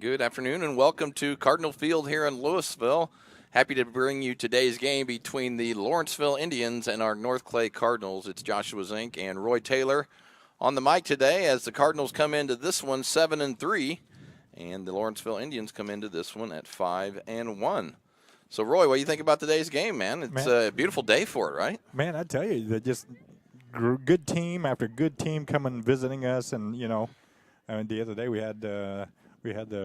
Good afternoon and welcome to Cardinal Field here in Louisville. Happy to bring you today's game between the Lawrenceville Indians and our North Clay Cardinals. It's Joshua Zink and Roy Taylor on the mic today as the Cardinals come into this one 7-3, and the Lawrenceville Indians come into this one at 5-1. So, Roy, what do you think about today's game, man? It's a beautiful day for it, right? Man, I tell you, they just good team after good team coming visiting us, and the other day we had the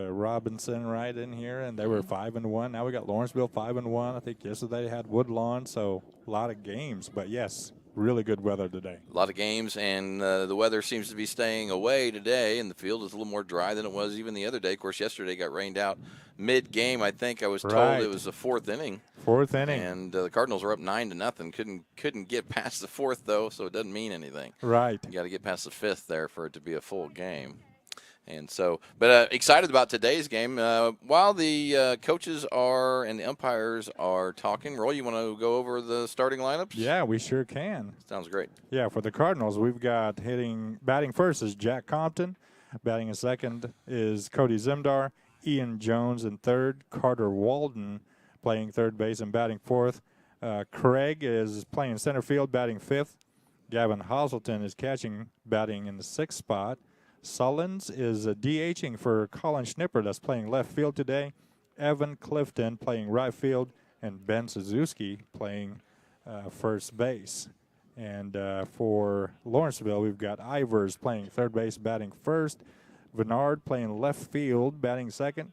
Robinson right in here, and they were 5-1. Now we got Lawrenceville 5-1. I think yesterday they had Woodlawn, so a lot of games. But yes, really good weather today. A lot of games, and the weather seems to be staying away today, and the field is a little more dry than it was even the other day. Of course, yesterday got rained out mid-game. I think I was told it was the fourth inning. Fourth inning. And the Cardinals were up 9-0. Couldn't get past the fourth, though, so it doesn't mean anything. Right. You got to get past the fifth there for it to be a full game. And so, but excited about today's game. While the coaches are and the umpires are talking, Roy, you want to go over the starting lineups? Yeah, we sure can. Sounds great. Yeah, for the Cardinals, we've got batting first is Jack Compton. Batting in second is Cody Zimdar. Ian Jones in third. Carter Walden playing third base and batting fourth. Craig is playing center field, batting fifth. Gavin Hazelton is catching, batting in the sixth spot. Sullins is DHing for Colin Schnipper, that's playing left field today. Evan Clifton playing right field, and Ben Suzuki playing first base. And for Lawrenceville, we've got Ivers playing third base, batting first. Vennard playing left field, batting second.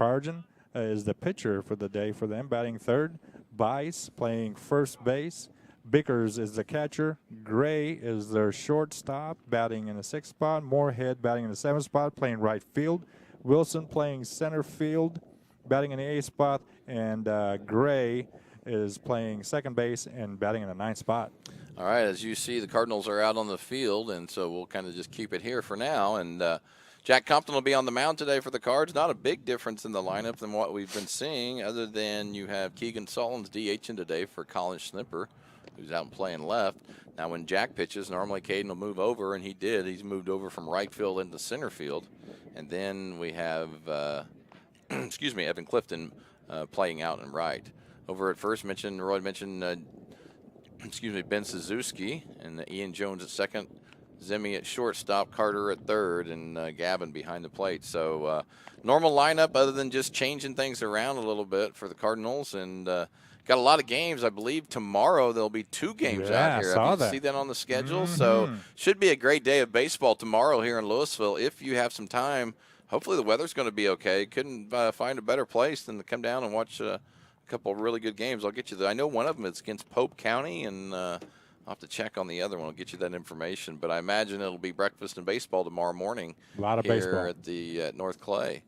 Parjan is the pitcher for the day for them, batting third. Bice playing first base. Bickers is the catcher. Gray is their shortstop, batting in the sixth spot. Moorhead batting in the seventh spot, playing right field. Wilson playing center field, batting in the eighth spot. And Gray is playing second base and batting in the ninth spot. All right, as you see, the Cardinals are out on the field, and so we'll kind of just keep it here for now. And Jack Compton will be on the mound today for the Cards. Not a big difference in the lineup than what we've been seeing, other than you have Keegan Sullins DHing today for Colin Schnipper, who's out and playing left. Now, when Jack pitches, normally Caden will move over, and he did. He's moved over from right field into center field. And then we have, Evan Clifton playing out and right. Over at first, Roy mentioned, Ben Suzuki and Ian Jones at second, Zimmy at shortstop, Carter at third, and Gavin behind the plate. So normal lineup other than just changing things around a little bit for the Cardinals. And got a lot of games. I believe tomorrow there'll be 2 games out here. I see that on the schedule. So should be a great day of baseball tomorrow here in Louisville if you have some time. Hopefully the weather's going to be okay. Couldn't find a better place than to come down and watch a couple of really good games. I'll get you I know one of them is against Pope County, and I'll have to check on the other one. I'll get you that information. But I imagine it'll be breakfast and baseball tomorrow morning. A lot of here baseball at the North Clay.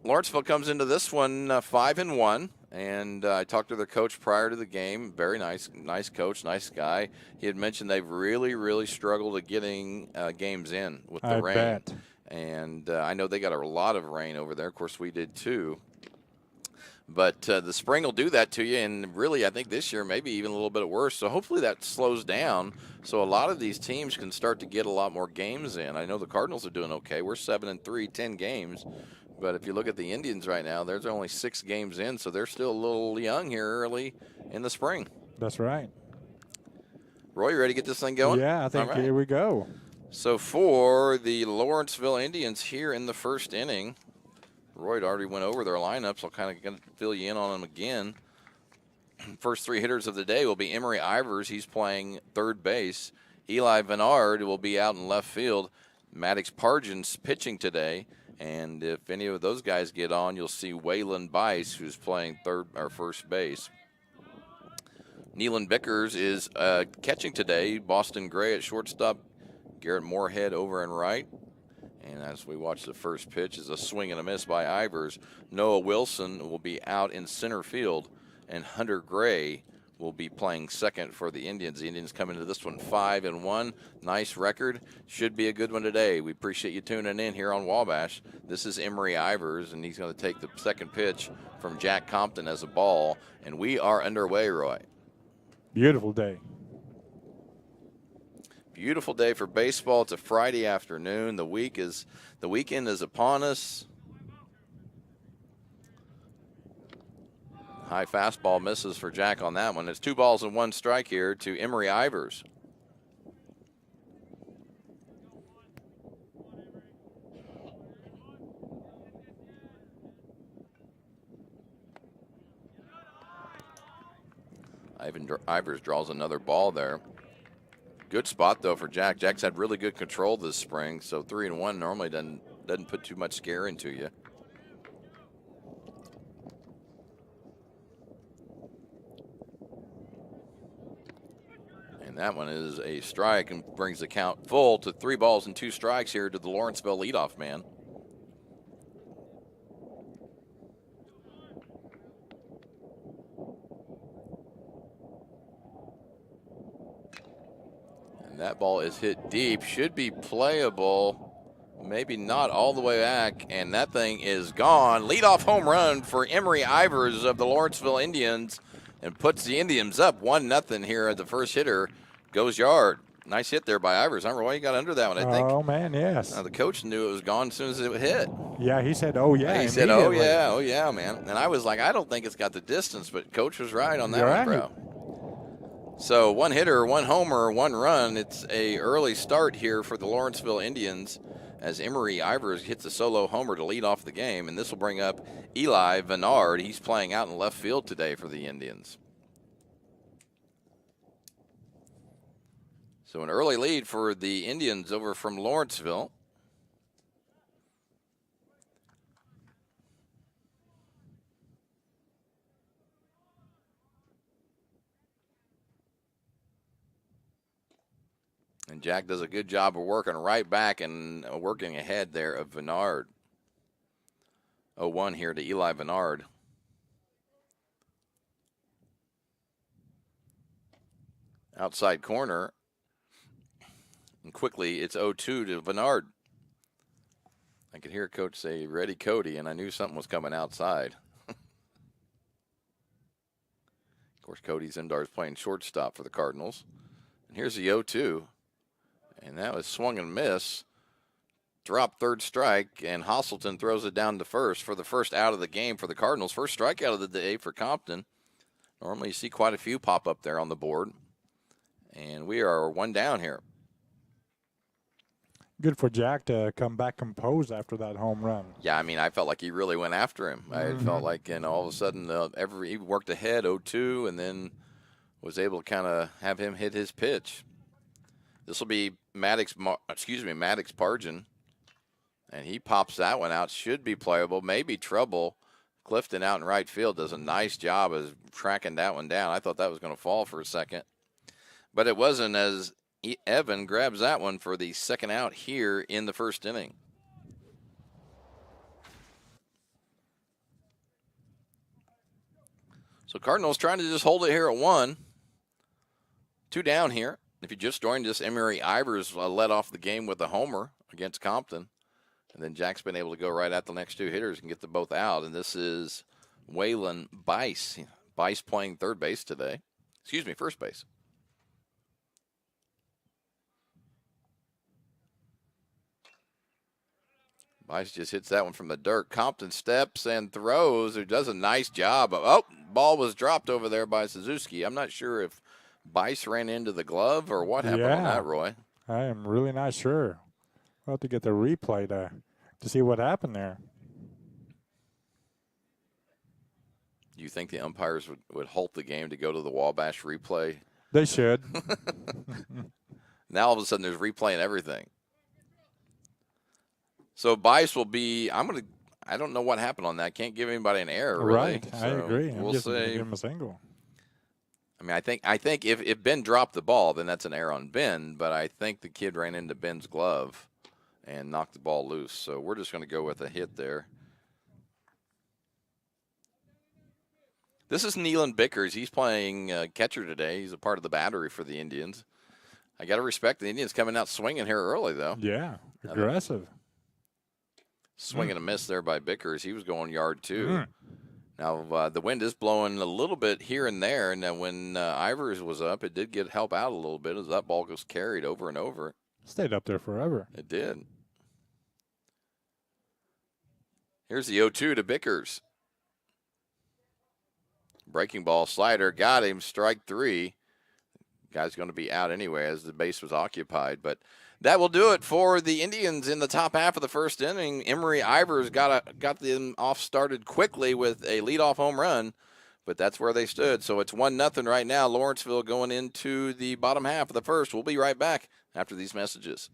Lawrenceville comes into this one 5-1, and I talked to their coach prior to the game. Very nice coach, nice guy. He had mentioned they've really, really struggled at getting games in with the rain. Bet. And I know they got a lot of rain over there. Of course, we did too. But the spring will do that to you, and really I think this year maybe even a little bit worse. So hopefully that slows down so a lot of these teams can start to get a lot more games in. I know the Cardinals are doing okay. We're 7-3, 10 games. But if you look at the Indians right now, there's only 6 games in, so they're still a little young here early in the spring. That's right. Roy, you ready to get this thing going? Yeah, I think here we go. So for the Lawrenceville Indians here in the first inning, Roy already went over their lineups. I'll kind of fill you in on them again. First 3 hitters of the day will be Emery Ivers. He's playing third base. Eli Vennard will be out in left field. Maddox Parjan's pitching today. And if any of those guys get on, you'll see Waylon Bice, who's playing third or first base. Neelan Bickers is catching today. Boston Gray at shortstop. Garrett Moorhead over and right. And as we watch the first pitch is a swing and a miss by Ivers. Noah Wilson will be out in center field. And Hunter Gray will be playing second for the Indians. The Indians come into this one 5-1. Nice record. Should be a good one today. We appreciate you tuning in here on Wabash. This is Emery Ivers, and he's going to take the second pitch from Jack Compton as a ball. And we are underway, Roy. Beautiful day. Beautiful day for baseball. It's a Friday afternoon. The weekend is upon us. High fastball misses for Jack on that one. It's 2 balls and 1 strike here to Emory Ivers. Ivers draws another ball there. Good spot, though, for Jack. Jack's had really good control this spring, so 3-1 normally doesn't put too much scare into you. And that one is a strike and brings the count full to 3 balls and 2 strikes here to the Lawrenceville leadoff man. That ball is hit deep, should be playable, maybe not all the way back, and that thing is gone. Leadoff home run for Emory Ivers of the Lawrenceville Indians and puts the Indians up 1-0 here at the first hitter. Goes yard. Nice hit there by Ivers. I don't know why he got under that one, I think. Oh, man, yes. The coach knew it was gone as soon as it hit. Yeah, he said, oh, yeah. He said, oh, yeah, man. And I was like, I don't think it's got the distance, but coach was right on that one, bro. So 1 hitter, 1 homer, 1 run. It's a early start here for the Lawrenceville Indians as Emory Ivers hits a solo homer to lead off the game. And this will bring up Eli Vennard. He's playing out in left field today for the Indians. So an early lead for the Indians over from Lawrenceville. And Jack does a good job of working right back and working ahead there of Vennard. 0-1 here to Eli Vennard. Outside corner. And quickly, it's 0-2 to Vennard. I could hear Coach say, ready, Cody, and I knew something was coming outside. Of course, Cody Zimdar is playing shortstop for the Cardinals. And here's the 0-2. And that was swung and miss. Drop third strike, and Hosselton throws it down to first for the first out of the game for the Cardinals. First strikeout of the day for Compton. Normally you see quite a few pop up there on the board. And we are 1 down here. Good for Jack to come back composed after that home run. Yeah, I mean, I felt like he really went after him. I felt like, and all of a sudden, he worked ahead 0-2, and then was able to kind of have him hit his pitch. This will be Maddox Pargin, and he pops that one out. Should be playable, maybe trouble. Clifton out in right field does a nice job of tracking that one down. I thought that was going to fall for a second, but it wasn't, as Evan grabs that one for the second out here in the first inning. So Cardinals trying to just hold it here at 1. 2 down here. If you just joined us, Emory Ivers led off the game with a homer against Compton. And then Jack's been able to go right at the next 2 hitters and get them both out. And this is Waylon Bice. Bice playing third base today. First base. Bice just hits that one from the dirt. Compton steps and throws. He does a nice job. Ball was dropped over there by Suzuki. I'm not sure if Bice ran into the glove or what happened on that, Roy. I am really not sure. We'll have to get the replay to see what happened there. Do you think the umpires would halt the game to go to the Wabash replay? They should. Now all of a sudden there's replay and everything. So Bice will be, I don't know what happened on that. Can't give anybody an error, really. Right, so I agree. We'll say, give him a single. I mean, I think if Ben dropped the ball, then that's an error on Ben, but I think the kid ran into Ben's glove and knocked the ball loose. So we're just going to go with a hit there. This is Neelan Bickers. He's playing catcher today. He's a part of the battery for the Indians. I got to respect the Indians coming out swinging here early, though. Yeah, aggressive. Swing and a miss there by Bickers. He was going yard 2. Now, the wind is blowing a little bit here and there, and then when Ivers was up, it did help out a little bit as that ball was carried over and over. Stayed up there forever. It did. Here's the 0-2 to Bickers. Breaking ball slider, got him, strike 3. Guy's going to be out anyway as the base was occupied, but that will do it for the Indians in the top half of the first inning. Emery Ivers got them off started quickly with a leadoff home run, but that's where they stood. So it's 1-0 right now. Lawrenceville going into the bottom half of the first. We'll be right back after these messages.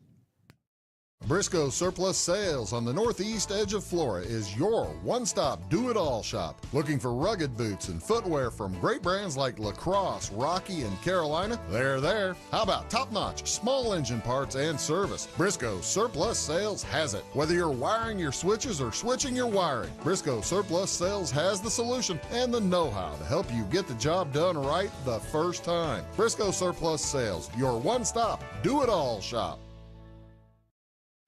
Briscoe Surplus Sales on the northeast edge of Flora is your one-stop do-it-all shop. Looking for rugged boots and footwear from great brands like Lacrosse, Rocky, and Carolina? They're there. How about top-notch small engine parts and service? Briscoe Surplus Sales has it. Whether you're wiring your switches or switching your wiring, Briscoe Surplus Sales has the solution and the know-how to help you get the job done right the first time. Briscoe Surplus Sales, your one-stop do-it-all shop.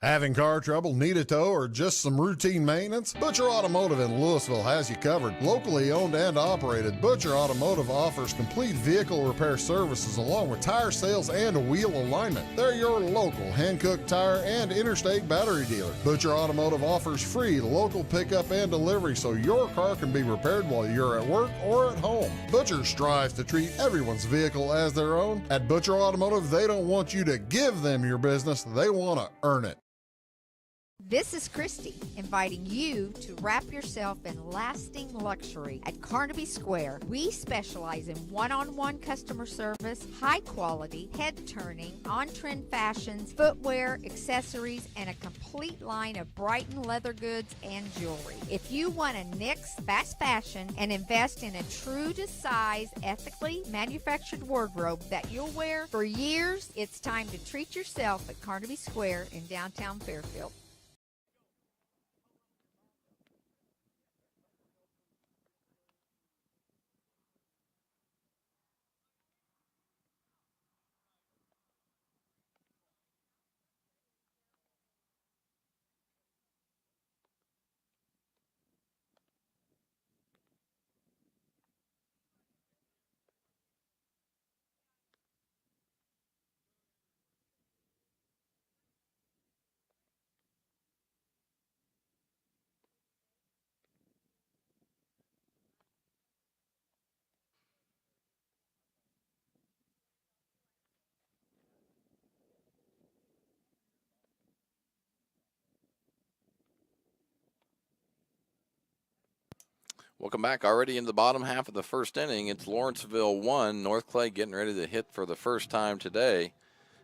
Having car trouble, need a tow, or just some routine maintenance? Butcher Automotive in Louisville has you covered. Locally owned and operated, Butcher Automotive offers complete vehicle repair services along with tire sales and wheel alignment. They're your local Hankook tire and interstate battery dealer. Butcher Automotive offers free local pickup and delivery so your car can be repaired while you're at work or at home. Butcher strives to treat everyone's vehicle as their own. At Butcher Automotive, they don't want you to give them your business, they want to earn it. This is Christy, inviting you to wrap yourself in lasting luxury at Carnaby Square. We specialize in one-on-one customer service, high quality, head-turning, on-trend fashions, footwear, accessories, and a complete line of Brighton leather goods and jewelry. If you want to nix fast fashion and invest in a true-to-size, ethically manufactured wardrobe that you'll wear for years, it's time to treat yourself at Carnaby Square in downtown Fairfield. Welcome back. Already in the bottom half of the first inning. It's Lawrenceville 1. North Clay getting ready to hit for the first time today.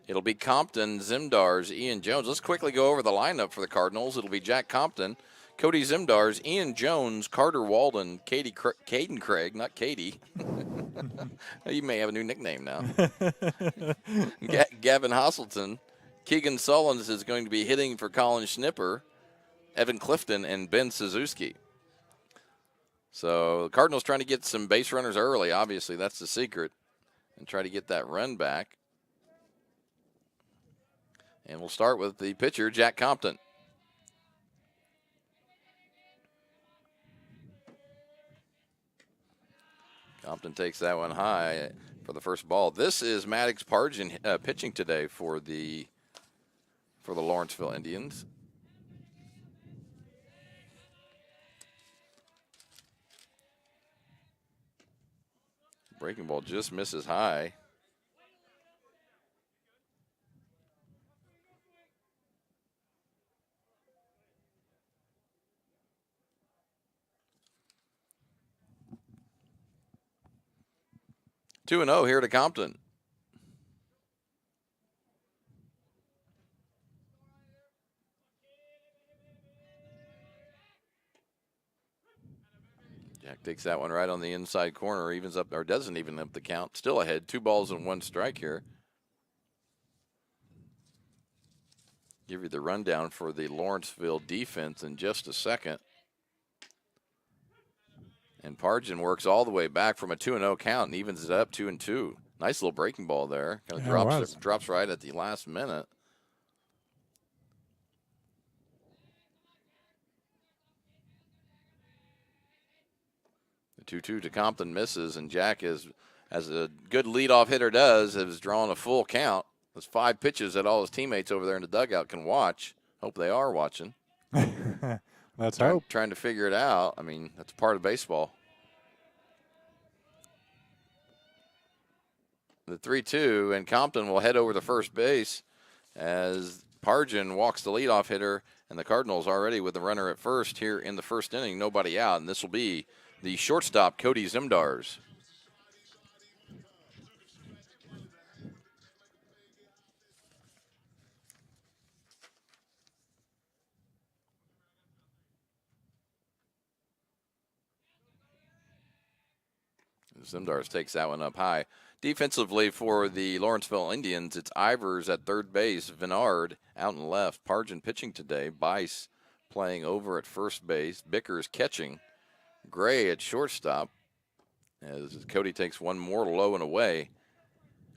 It'll be Compton, Zimdars, Ian Jones. Let's quickly go over the lineup for the Cardinals. It'll be Jack Compton, Cody Zimdars, Ian Jones, Carter Walden, Caden Craig, not Katie. You may have a new nickname now. Gavin Hasselton. Keegan Sullins is going to be hitting for Colin Schnipper, Evan Clifton, and Ben Suzuki. So the Cardinals trying to get some base runners early. Obviously, that's the secret. And try to get that run back. And we'll start with the pitcher, Jack Compton. Compton takes that one high for the first ball. This is Maddox Pargin pitching today for the Lawrenceville Indians. Breaking ball just misses high. Two and 0 here to Compton. Jack takes that one right on the inside corner, evens up, or doesn't even up the count. Still ahead, 2 balls and 1 strike here. Give you the rundown for the Lawrenceville defense in just a second. And Pargin works all the way back from a 2-0 count and evens it up 2-2. Nice little breaking ball there. Kind of drops right at the last minute. 2-2 to Compton misses, and Jack is, as a good leadoff hitter does, has drawn a full count. There's 5 pitches that all his teammates over there in the dugout can watch. Hope they are watching. Let's hope. Trying to figure it out. I mean, that's part of baseball. The 3-2, and Compton will head over to first base as Pargin walks the leadoff hitter, and the Cardinals already with the runner at first here in the first inning, nobody out, and this will be the shortstop, Cody Zimdars. Zimdars takes that one up high. Defensively for the Lawrenceville Indians, it's Ivers at third base, Vinard out and left, Pargin pitching today, Bice playing over at first base, Bickers catching, Gray at shortstop as Cody takes one more low and away.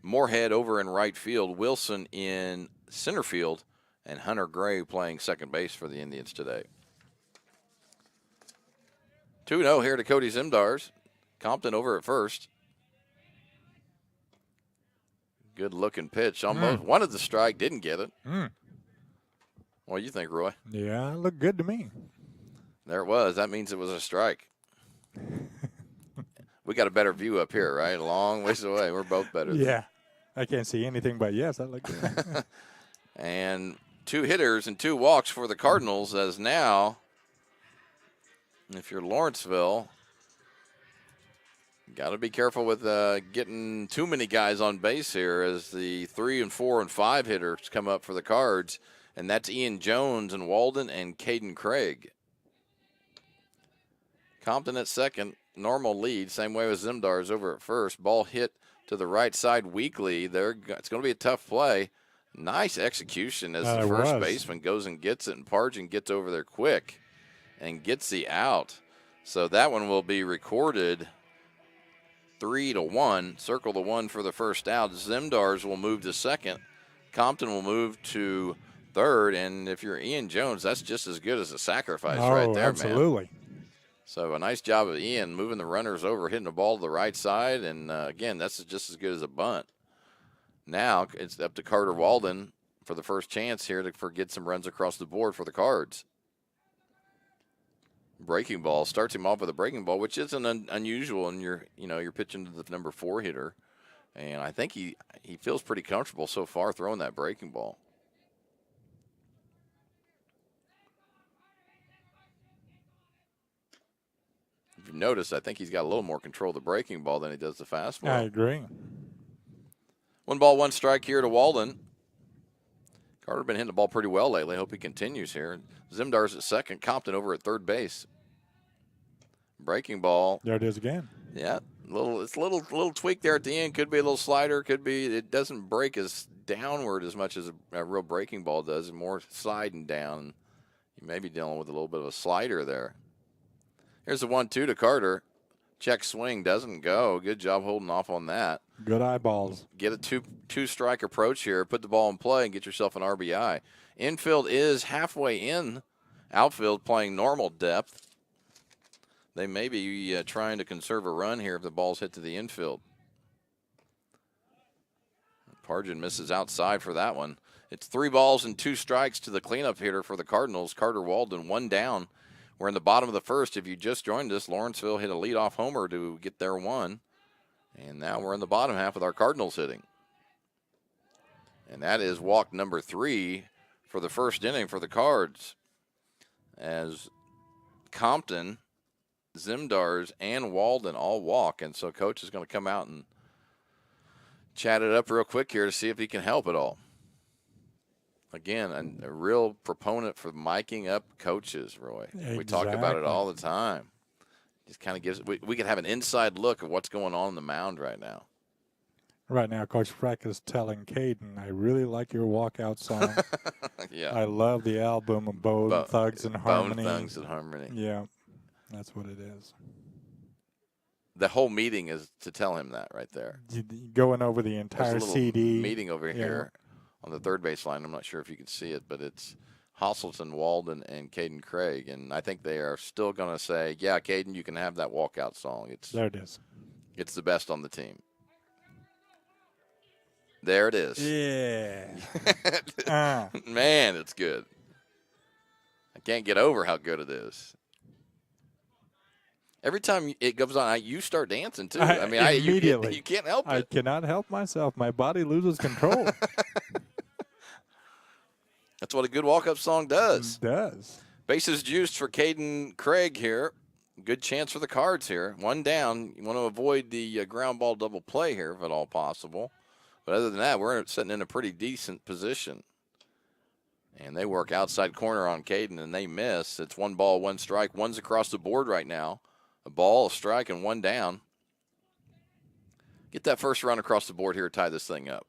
Moorhead over in right field, Wilson in center field, and Hunter Gray playing second base for the Indians today. 2-0 here to Cody Zimdars. Compton over at first. Good looking pitch. Almost wanted the strike, didn't get it. What do you think, Roy? Yeah, it looked good to me. There it was. That means it was a strike. We got a better view up here, right? A long ways away. We're both better. Yeah. I can't see anything, but yes, that looked good. And 2 hitters and 2 walks for the Cardinals, as now, if you're Lawrenceville, got to be careful with getting too many guys on base here as the 3 and 4 and 5 hitters come up for the Cards, and that's Ian Jones and Walden and Caden Craig. Compton at second, normal lead, same way with Zimdars over at first. Ball hit to the right side weakly. It's going to be a tough play. Nice execution as the first baseman goes and gets it, and Pargin gets over there quick and gets the out. So that one will be recorded 3-1. Circle the 1 for the first out. Zimdars will move to second. Compton will move to third. And if you're Ian Jones, that's just as good as a sacrifice right there, absolutely. man. So a nice job of Ian moving the runners over, hitting the ball to the right side. And, again, that's just as good as a bunt. Now it's up to Carter Walden for the first chance here to get some runs across the board for the Cards. Breaking ball starts him off with a breaking ball, which isn't unusual, and you're pitching to the number 4 hitter, and I think he feels pretty comfortable so far throwing that breaking ball. If you notice, I think he's got a little more control of the breaking ball than he does the fastball. I agree. 1 ball, 1 strike here to Walden. Carter been hitting the ball pretty well lately. Hope he continues here. Zimdars at second. Compton over at third base. Breaking ball. There it is again. Yeah, it's a little tweak there at the end. Could be a little slider. Could be it doesn't break as downward as much as a real breaking ball does, and more sliding down. You may be dealing with a little bit of a slider there. Here's the 1-2 to Carter. Check swing doesn't go. Good job holding off on that. Good eyeballs. Get a two-strike approach here. Put the ball in play and get yourself an RBI. Infield is halfway in. Outfield playing normal depth. They may be trying to conserve a run here if the ball's hit to the infield. Pargin misses outside for that one. It's 3 balls and 2 strikes to the cleanup hitter for the Cardinals, Carter Walden, 1 down. We're in the bottom of the first. If you just joined us, Lawrenceville hit a leadoff homer to get their 1. And now we're in the bottom half with our Cardinals hitting. And that is walk number 3 for the first inning for the Cards. As Compton, Zimdars, and Walden all walk. And so Coach is going to come out and chat it up real quick here to see if he can help at all. Again, a real proponent for miking up coaches, Roy. Exactly. We talk about it all the time. Just kind of gives we can have an inside look of what's going on the mound right now. Right now, Coach Freck is telling Caden, I really like your walkout song. Yeah. I love the album of Bone Thugs and Harmony. Bone Thugs and Harmony. Yeah, that's what it is. The whole meeting is to tell him that right there. Going over the entire There's a little CD. meeting over here on the third base line. I'm not sure if you can see it, but it's Hostleton, Walden, and Caden Craig. And I think they are still going to say, yeah, Caden, you can have that walkout song. There it is. It's the best on the team. There it is. Yeah. Man, it's good. I can't get over how good it is. Every time it goes on, you start dancing, too. Immediately. You can't help it. I cannot help myself. My body loses control. That's what a good walk-up song does. It does. Bases juiced for Caden Craig here. Good chance for the Cards here. One down. You want to avoid the ground ball double play here if at all possible. But other than that, we're sitting in a pretty decent position. And they work outside corner on Caden, and they miss. It's 1 ball, 1 strike. One's across the board right now. A ball, a strike, and 1 down. Get that first run across the board here, tie this thing up.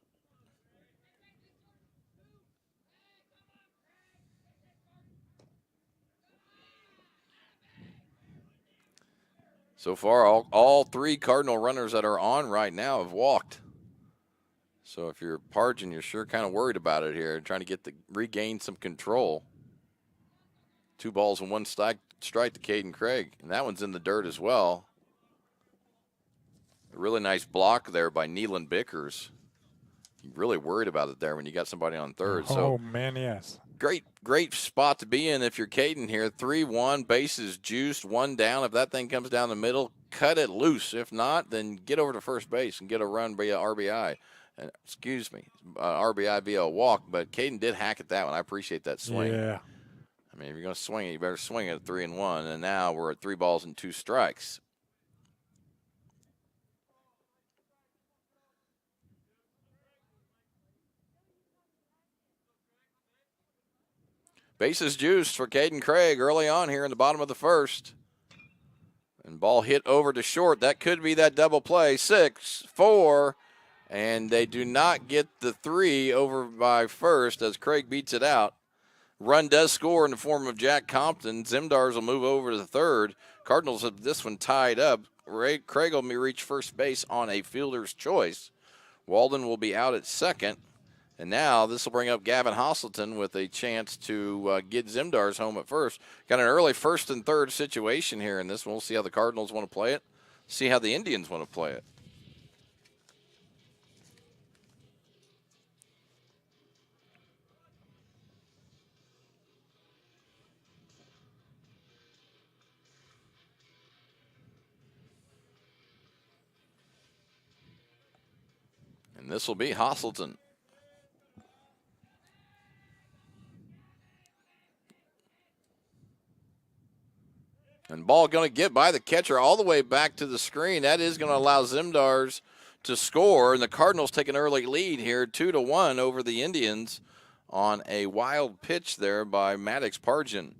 So far, all 3 Cardinal runners that are on right now have walked. So if you're Pargin, you're sure kind of worried about it here, trying to regain some control. 2 balls and 1 strike to Caden Craig, and that one's in the dirt as well. A really nice block there by Neelan Bickers. You're really worried about it there when you got somebody on third. Oh, man, yes. Great spot to be in if you're Caden here. 3-1, bases juiced, 1 down. If that thing comes down the middle, cut it loose. If not, then get over to first base and get a run via RBI. RBI via a walk, but Caden did hack at that one. I appreciate that swing. Yeah. I mean, if you're going to swing it, you better swing it at 3-1. And now we're at 3 balls and 2 strikes. Bases juiced for Caden Craig early on here in the bottom of the first. And ball hit over to short. That could be that double play. 6-4. And they do not get the 3 over by first as Craig beats it out. Run does score in the form of Jack Compton. Zimdars will move over to the third. Cardinals have this one tied up. Craig will reach first base on a fielder's choice. Walden will be out at second. And now this will bring up Gavin Hostleton with a chance to get Zimdars home at first. Got an early first and third situation here in this one. We'll see how the Cardinals want to play it. See how the Indians want to play it. And this will be Hostleton. And ball going to get by the catcher all the way back to the screen. That is going to allow Zimdars to score. And the Cardinals take an early lead here, 2-1 over the Indians on a wild pitch there by Maddox Pargin.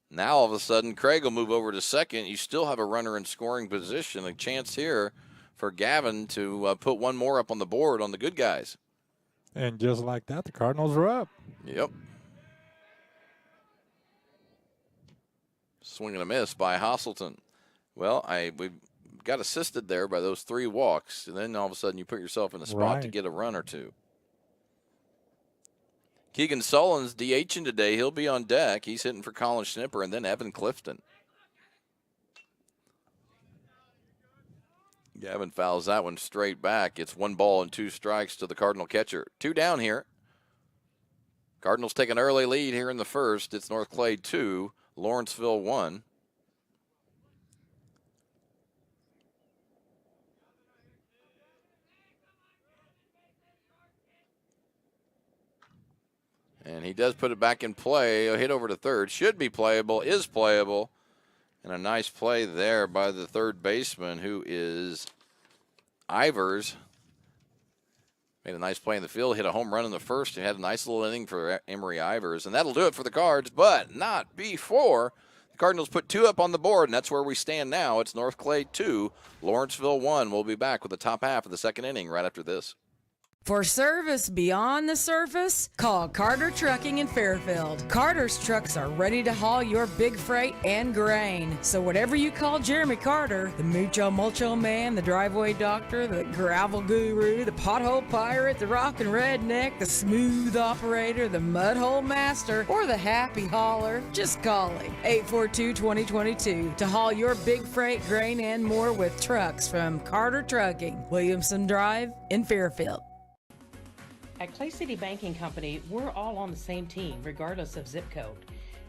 Now all of a sudden, Craig will move over to second. You still have a runner in scoring position. A chance here for Gavin to put 1 more up on the board on the good guys. And just like that, the Cardinals are up. Yep. Swing and a miss by Hostleton. Well, we got assisted there by those 3 walks, and then all of a sudden you put yourself in a spot to get a run or 2. Keegan Sullen's DHing today. He'll be on deck. He's hitting for Colin Schnipper and then Evan Clifton. Gavin fouls that one straight back. It's 1 ball and 2 strikes to the Cardinal catcher. 2 down here. Cardinals take an early lead here in the first. It's North Clay 2, Lawrenceville 1. And he does put it back in play. A hit over to third. Should be playable. Is playable. And a nice play there by the third baseman, who is Ivers. Made a nice play in the field. Hit a home run in the first. And had a nice little inning for Emory Ivers. And that'll do it for the Cards, but not before the Cardinals put 2 up on the board. And that's where we stand now. It's North Clay 2, Lawrenceville 1. We'll be back with the top half of the second inning right after this. For service beyond the surface, call Carter Trucking in Fairfield. Carter's trucks are ready to haul your big freight and grain. So whatever you call Jeremy Carter, the Mucho Mulcho Man, the driveway doctor, the gravel guru, the pothole pirate, the rockin' redneck, the smooth operator, the mudhole master, or the happy hauler, just call him. 842-2022 to haul your big freight, grain, and more with trucks from Carter Trucking, Williamson Drive in Fairfield. At Clay City Banking Company, we're all on the same team, regardless of zip code.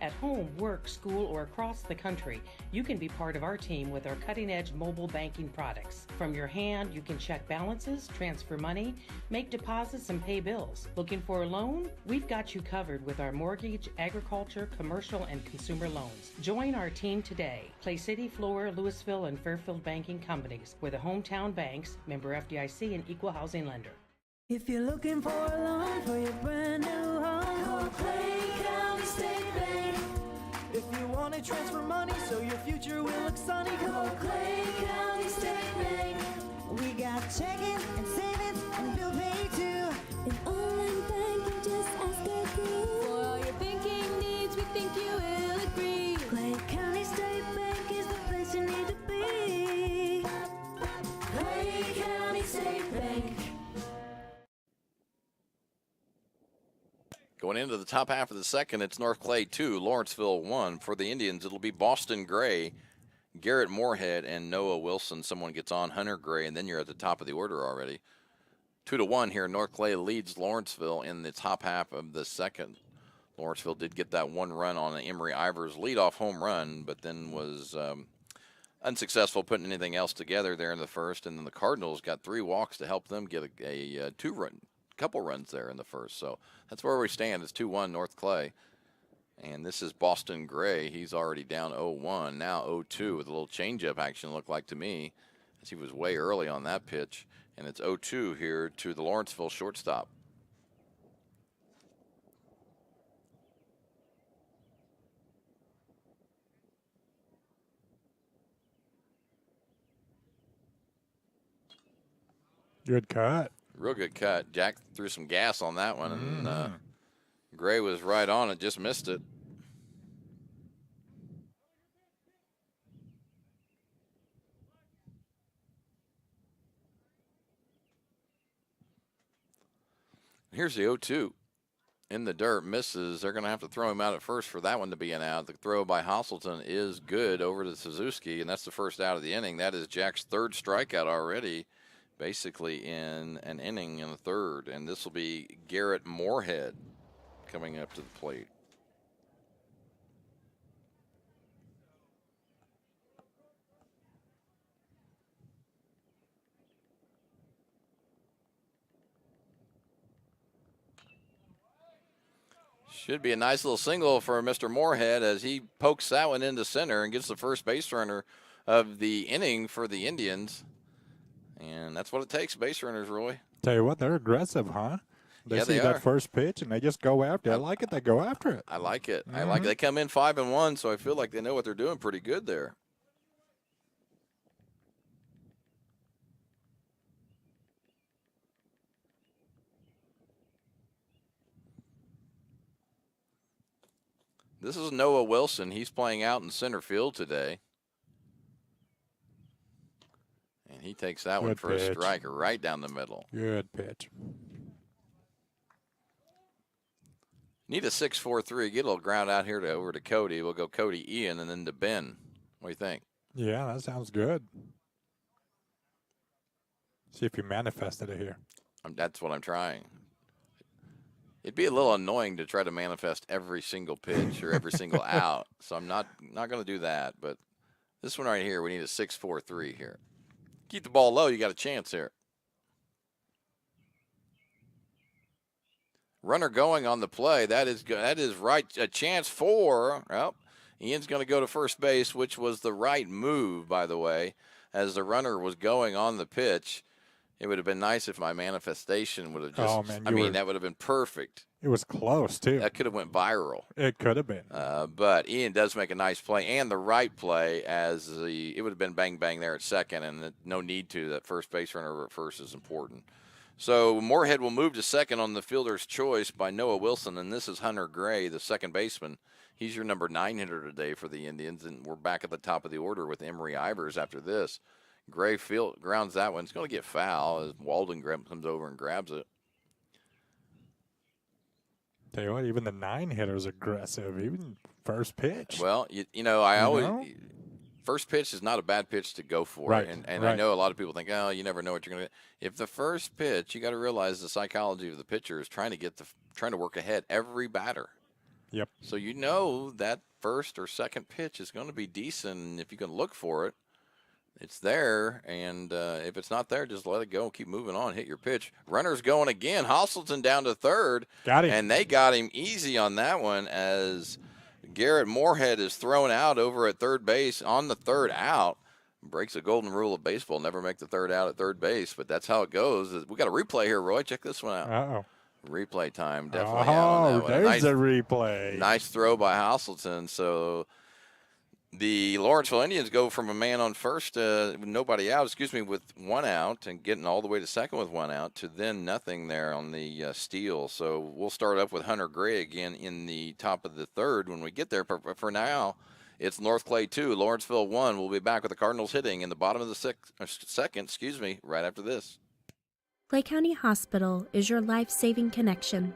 At home, work, school, or across the country, you can be part of our team with our cutting-edge mobile banking products. From your hand, you can check balances, transfer money, make deposits, and pay bills. Looking for a loan? We've got you covered with our mortgage, agriculture, commercial, and consumer loans. Join our team today. Clay City, Flora, Louisville, and Fairfield Banking Companies. We're the hometown banks, member FDIC, and equal housing lender. If you're looking for a loan for your brand new home, call Clay County State Bank. If you want to transfer money so your future will look sunny, call Clay County State Bank. We got checking and savings and bill pay too. An online bank, just ask our crew. For all your banking needs, we think you will agree. Clay County State Bank is the place you need to be. Clay County State Bank. Going into the top half of the second, it's North Clay 2, Lawrenceville 1. For the Indians, it'll be Boston Gray, Garrett Moorhead, and Noah Wilson. Someone gets on, Hunter Gray, and then you're at the top of the order already. 2-1 here. North Clay leads Lawrenceville in the top half of the second. Lawrenceville did get that one run on Emery Ivers' leadoff home run, but then was unsuccessful putting anything else together there in the first. And then the Cardinals got 3 walks to help them get a couple runs there in the first. So that's where we stand. It's 2-1 North Clay. And this is Boston Gray. He's already down 0-1, now 0-2 with a little changeup action, looked like to me, as he was way early on that pitch. And it's 0-2 here to the Lawrenceville shortstop. Good cut. Real good cut. Jack threw some gas on that one, and Gray was right on it, just missed it. Here's the 0-2. In the dirt, misses. They're going to have to throw him out at first for that one to be an out. The throw by Hasselton is good over to Suzuki, and that's the first out of the inning. That is Jack's third strikeout already, basically in an inning in the third. And this will be Garrett Moorhead coming up to the plate. Should be a nice little single for Mr. Moorhead as he pokes that one into center and gets the first base runner of the inning for the Indians. And that's what it takes, base runners, Roy. Tell you what, they're aggressive, huh? They see that first pitch and they just go after it. I like it. They go after it. I like it. I like it. They come in 5-1, so I feel like they know what they're doing pretty good there. This is Noah Wilson. He's playing out in center field today. And he takes that one for a strike right down the middle. Good pitch. Need a 6-4-3. Get a little ground out here over to Cody. We'll go Cody, Ian, and then to Ben. What do you think? Yeah, that sounds good. See if you manifested it here. That's what I'm trying. It'd be a little annoying to try to manifest every single pitch or every single out. So I'm not going to do that. But this one right here, we need a 6-4-3 here. Keep the ball low. You got a chance here. Runner going on the play. That is right. A chance for, well, Ian's going to go to first base, which was the right move, by the way, as the runner was going on the pitch. It would have been nice if my manifestation would have just, oh, man, that would have been perfect. It was close, too. That could have went viral. It could have been. But Ian does make a nice play and the right play as it would have been bang, bang there at second, and no need to. That first base runner at first is important. So Moorhead will move to second on the fielder's choice by Noah Wilson, and this is Hunter Gray, the second baseman. He's your number 9 hitter today for the Indians, and we're back at the top of the order with Emery Ivers after this. Gray grounds that one. It's going to get foul as Walden comes over and grabs it. Tell you what, even the 9 hitter's aggressive, even first pitch. Well, first pitch is not a bad pitch to go for. Right, And right. I know a lot of people think, oh, you never know what you're going to get. If the first pitch, you got to realize the psychology of the pitcher is trying to work ahead every batter. Yep. So that first or second pitch is going to be decent, and if you can look for it, it's there. And if it's not there, just let it go and keep moving on. Hit your pitch. Runner's going again. Hostleton down to third. Got him. And they got him easy on that one as Garrett Moorhead is thrown out over at third base on the third out. Breaks the golden rule of baseball. Never make the third out at third base, but that's how it goes. We got a replay here, Roy. Check this one out. Uh-oh. Replay time, definitely. On that one. There's a replay. Nice throw by Hostleton. So the Lawrenceville Indians go from a man on first, nobody out, with 1 out and getting all the way to second with 1 out to then nothing there on the steal. So we'll start up with Hunter Gray again in the top of the third when we get there. But for now, it's North Clay 2, Lawrenceville 1. We'll be back with the Cardinals hitting in the bottom of the second, right after this. Clay County Hospital is your life-saving connection.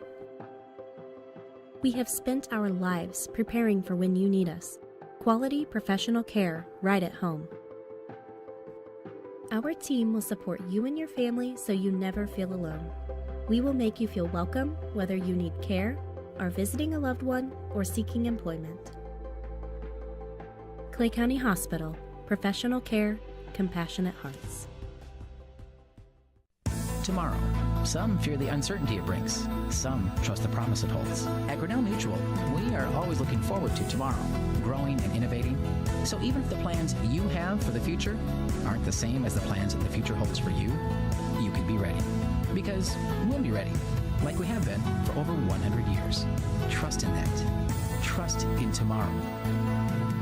We have spent our lives preparing for when you need us. Quality professional care right at home. Our team will support you and your family so you never feel alone. We will make you feel welcome whether you need care, are visiting a loved one, or seeking employment. Clay County Hospital. Professional care, compassionate hearts. Tomorrow. Some fear the uncertainty it brings. Some trust the promise it holds. At Grinnell Mutual, we are always looking forward to tomorrow, growing and innovating. So even if the plans you have for the future aren't the same as the plans that the future holds for you, you can be ready. Because we'll be ready, like we have been for over 100 years. Trust in that. Trust in tomorrow.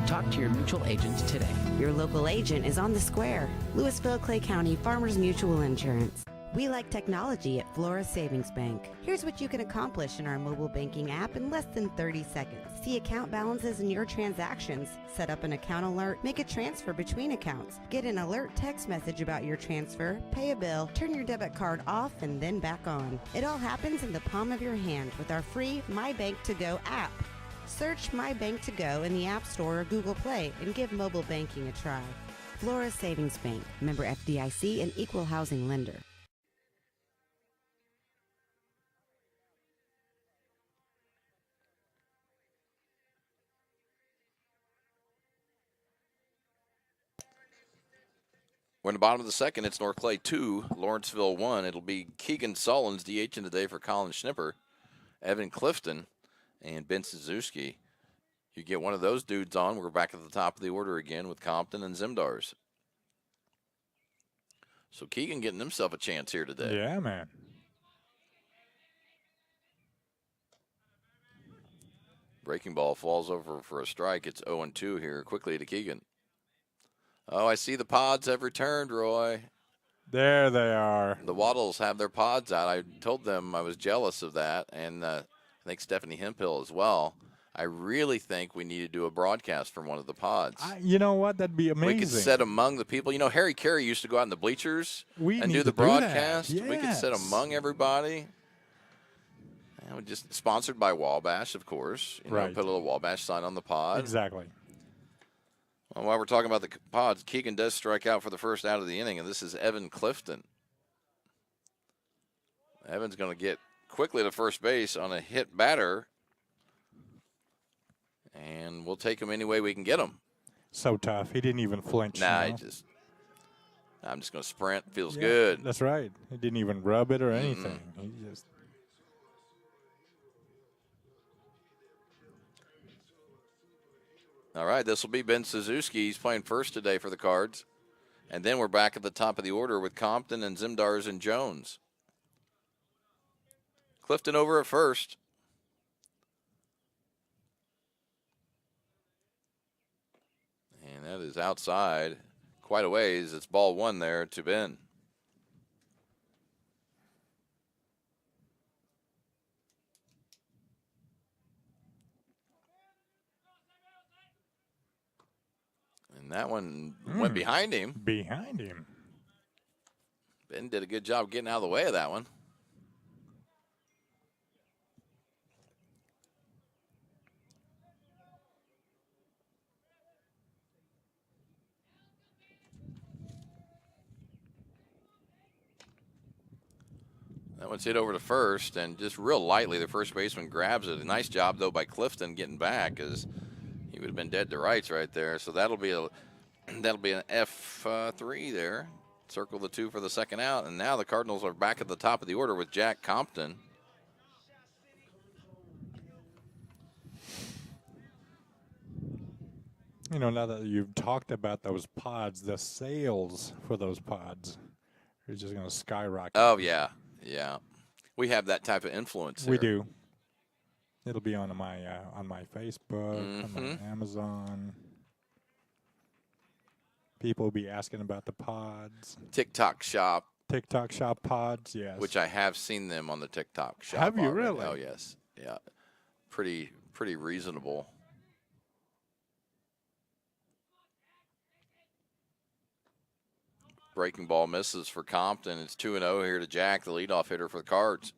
Talk to your mutual agent today. Your local agent is on the square. Louisville, Clay County Farmers Mutual Insurance. We like technology at Flora Savings Bank. Here's what you can accomplish in our mobile banking app in less than 30 seconds. See account balances in your transactions, set up an account alert, make a transfer between accounts, get an alert text message about your transfer, pay a bill, turn your debit card off and then back on. It all happens in the palm of your hand with our free My Bank to Go app. Search My Bank to Go in the App Store or Google Play and give mobile banking a try. Flora Savings Bank, member FDIC and equal housing lender. We're in the bottom of the second. It's North Clay 2, Lawrenceville 1. It'll be Keegan Sullins DHing today for Colin Schnipper, Evan Clifton, and Ben Suzuki. You get one of those dudes on, we're back at the top of the order again with Compton and Zimdars. So Keegan getting himself a chance here today. Yeah, man. Breaking ball falls over for a strike. It's 0-2 here quickly to Keegan. Oh, I see the pods have returned, Roy. There they are. The Waddles have their pods out. I told them I was jealous of that, and I think Stephanie Hemphill as well. I really think we need to do a broadcast from one of the pods. You know what? That'd be amazing. We could sit among the people. You know, Harry Carey used to go out in the bleachers and do the need to broadcast. Do that. We could sit Yes. among everybody. And we just sponsored by Wabash, of course. You know, Right. put a little Wabash sign on the pod. Exactly. Well, while we're talking about the pods, Keegan does strike out for the first out of the inning, and this is Evan Clifton. Evan's going to get quickly to first base on a hit batter, and we'll take him any way we can get him. So tough. He didn't even flinch. Nah, you know? I'm just going to sprint. Feels Yeah, good. That's right. He didn't even rub it or anything. He just. All right, this will be Ben Suzuki. He's playing first today for the Cards. And then we're back at the top of the order with Compton and Zimdars and Jones. Clifton over at first. And that is outside quite a ways. It's ball one there to Ben. And that one went behind him. Behind him. Ben did a good job getting out of the way of that one. That one's hit over to first, and just real lightly, the first baseman grabs it. A nice job, though, by Clifton getting back, as he would have been dead to rights right there. So that'll be an F3 there. Circle the 2 for the second out, and now the Cardinals are back at the top of the order with Jack Compton. You know, now that you've talked about those pods, the sales for those pods are just going to skyrocket. Oh, yeah. Yeah. We have that type of influence We here. do. It'll be on my Facebook, on my Amazon. People will be asking about the pods. TikTok shop. TikTok shop pods, yes. Which I have seen them on the TikTok shop. Have you already. really? Oh, yes. Yeah. Pretty reasonable. Breaking ball misses for Compton. It's 2-0 here to Jack, the leadoff hitter for the Cards.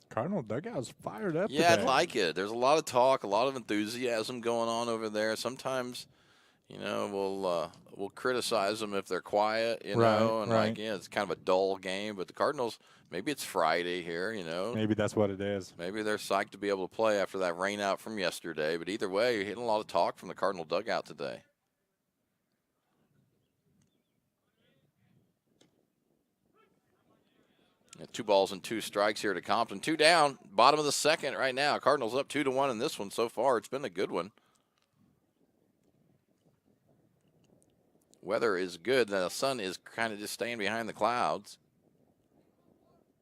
Cardinal dugout's fired up Yeah, today. I like it. There's a lot of talk, a lot of enthusiasm going on over there. Sometimes, you know, we'll criticize them if they're quiet, you know, and like, yeah, it's kind of a dull game. But the Cardinals, maybe it's Friday here, you know. Maybe that's what it is. Maybe they're psyched to be able to play after that rain out from yesterday. But either way, you're hitting a lot of talk from the Cardinal dugout today. Yeah, 2 balls and 2 strikes here to Compton. 2 down, bottom of the second right now. Cardinals up 2-1 in this one so far. It's been a good one. Weather is good. The sun is kind of just staying behind the clouds.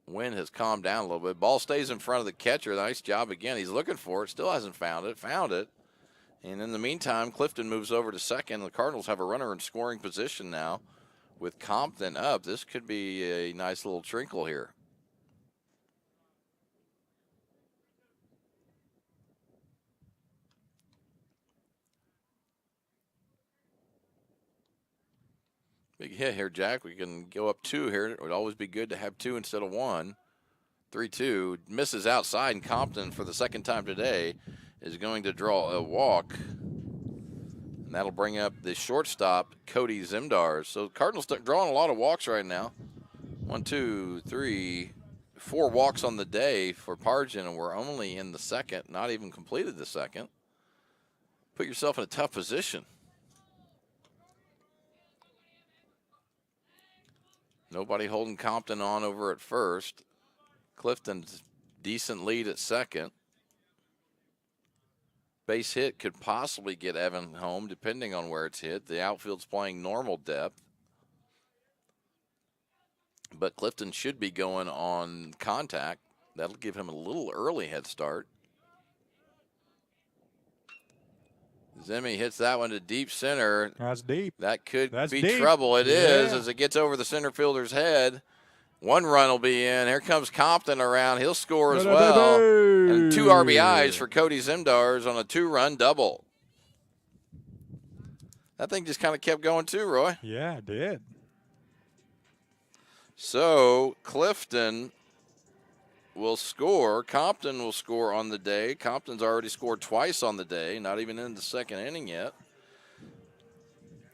Wind has calmed down a little bit. Ball stays in front of the catcher. Nice job again. He's looking for it. Still hasn't found it. Found it. And in the meantime, Clifton moves over to second. The Cardinals have a runner in scoring position now. With Compton up, this could be a nice little trinkle here. Big hit here, Jack. We can go up 2 here. It would always be good to have 2 instead of 1. 3-2. Misses outside, and Compton, for the second time today, is going to draw a walk. And that'll bring up the shortstop, Cody Zimdars. So Cardinals drawing a lot of walks right now. 1, 2, 3, 4 walks on the day for Pargin, and we're only in the second, not even completed the second. Put yourself in a tough position. Nobody holding Compton on over at first. Clifton's decent lead at second. Base hit could possibly get Evan home, depending on where it's hit. The outfield's playing normal depth. But Clifton should be going on contact. That'll give him a little early head start. Zimmy hits that one to deep center. That's deep. That could be deep. trouble. It is, Yeah. as it gets over the center fielder's head. 1 run will be in. Here comes Compton around. He'll score as well. And 2 RBIs for Cody Zimdars on a 2-run double. That thing just kind of kept going too, Roy. Yeah, it did. So Clifton will score. Compton will score on the day. Compton's already scored twice on the day, not even in the second inning yet.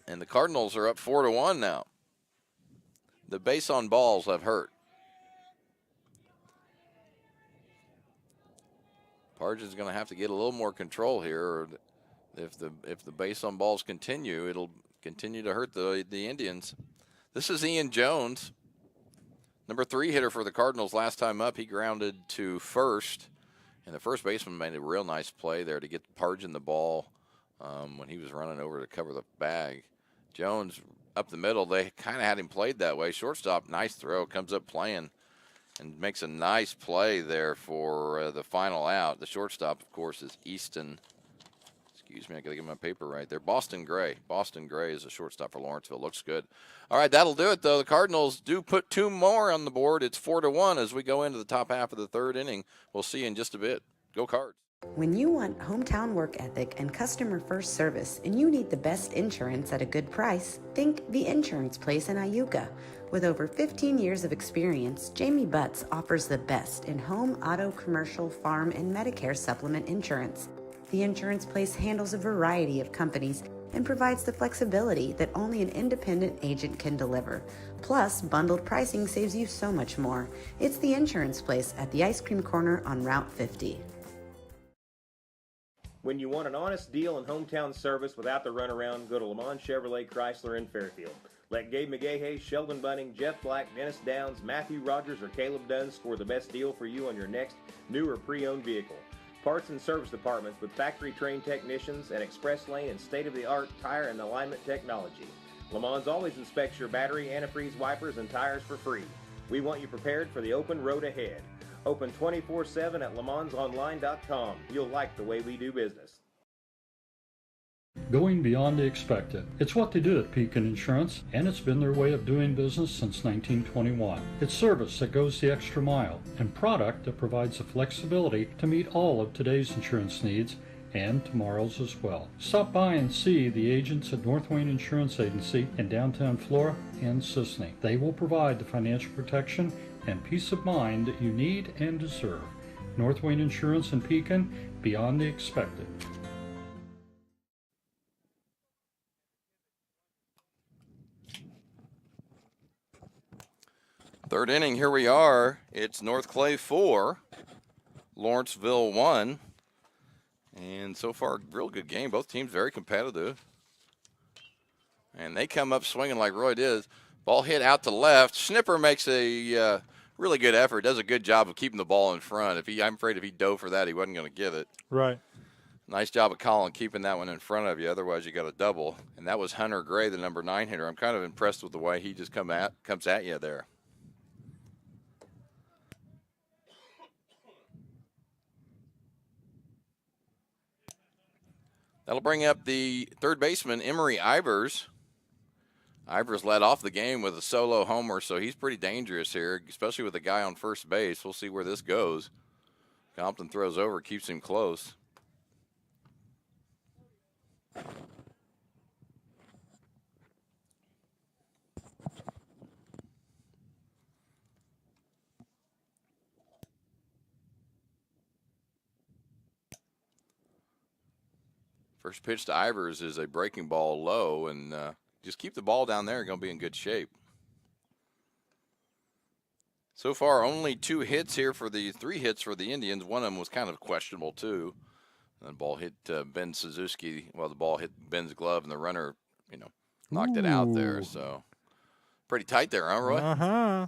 And the Cardinals are up 4-1 now. The base on balls have hurt. Pargin's going to have to get a little more control here, or if the base on balls continue, it'll continue to hurt the Indians. This is Ian Jones, number 3 hitter for the Cardinals. Last time up, he grounded to first, and the first baseman made a real nice play there to get Pargin the ball when he was running over to cover the bag. Jones up the middle, they kind of had him played that way. Shortstop, nice throw, comes up playing and makes a nice play there for the final out. The shortstop, of course, is Easton Excuse me, I got to get my paper right there. Boston Gray. Boston Gray is a shortstop for Lawrenceville. Looks good. All right, that'll do it, though. The Cardinals do put 2 more on the board. It's 4-1 as we go into the top half of the 3rd inning. We'll see you in just a bit. Go Cards. When you want hometown work ethic and customer first service and you need the best insurance at a good price, think The Insurance Place in Iuka. With over 15 years of experience, Jamie Butts offers the best in home, auto, commercial, farm, and Medicare supplement insurance. The Insurance Place handles a variety of companies and provides the flexibility that only an independent agent can deliver. Plus, bundled pricing saves you so much more. It's The Insurance Place at the Ice Cream Corner on Route 50. When you want an honest deal and hometown service without the runaround, go to Lamont Chevrolet Chrysler in Fairfield. Let Gabe McGahey, Sheldon Bunning, Jeff Black, Dennis Downs, Matthew Rogers, or Caleb Dunn score the best deal for you on your next new or pre-owned vehicle. Parts and service departments with factory-trained technicians and express lane and state-of-the-art tire and alignment technology. Lamont always inspects your battery, antifreeze wipers, and tires for free. We want you prepared for the open road ahead. Open 24/7 at LaMonsOnline.com. You'll like the way we do business. Going beyond the expected. It's what they do at Pekin Insurance, and it's been their way of doing business since 1921. It's service that goes the extra mile, and product that provides the flexibility to meet all of today's insurance needs and tomorrow's as well. Stop by and see the agents at North Wayne Insurance Agency in downtown Flora and Sisney. They will provide the financial protection and peace of mind that you need and deserve. North Wayne Insurance in Pekin, beyond the expected. Third inning, here we are. It's North Clay 4, Lawrenceville 1. And so far, real good game. Both teams very competitive. And they come up swinging like Roy did. Ball hit out to left. Snipper makes a really good effort. Does a good job of keeping the ball in front. I'm afraid if he dove for that, he wasn't going to get it. Right. Nice job of Colin keeping that one in front of you. Otherwise, you got a double. And that was Hunter Gray, the number 9 hitter. I'm kind of impressed with the way he just comes at you there. That'll bring up the third baseman, Emery Ivers. Ivers led off the game with a solo homer, so he's pretty dangerous here, especially with a guy on first base. We'll see where this goes. Compton throws over, keeps him close. First pitch to Ivers is a breaking ball low, and just keep the ball down there. You're going to be in good shape. So far, only 2 hits here for the 3 hits for the Indians. One of them was kind of questionable, too. And the ball hit Ben Suzuki. Well, the ball hit Ben's glove, and the runner, knocked it out there. So pretty tight there, huh, Roy? Uh-huh.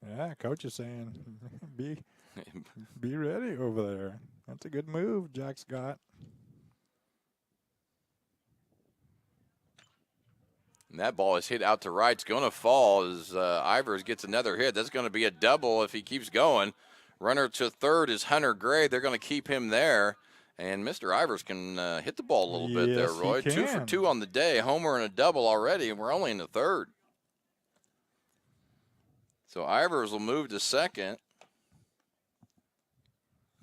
Yeah, coach is saying be ready over there. That's a good move Jack's got. And that ball is hit out to right. It's going to fall as Ivers gets another hit. That's going to be a double if he keeps going. Runner to third is Hunter Gray. They're going to keep him there. And Mr. Ivers can hit the ball a little bit there, Roy. 2 for 2 on the day. Homer and a double already, and we're only in the third. So Ivers will move to second.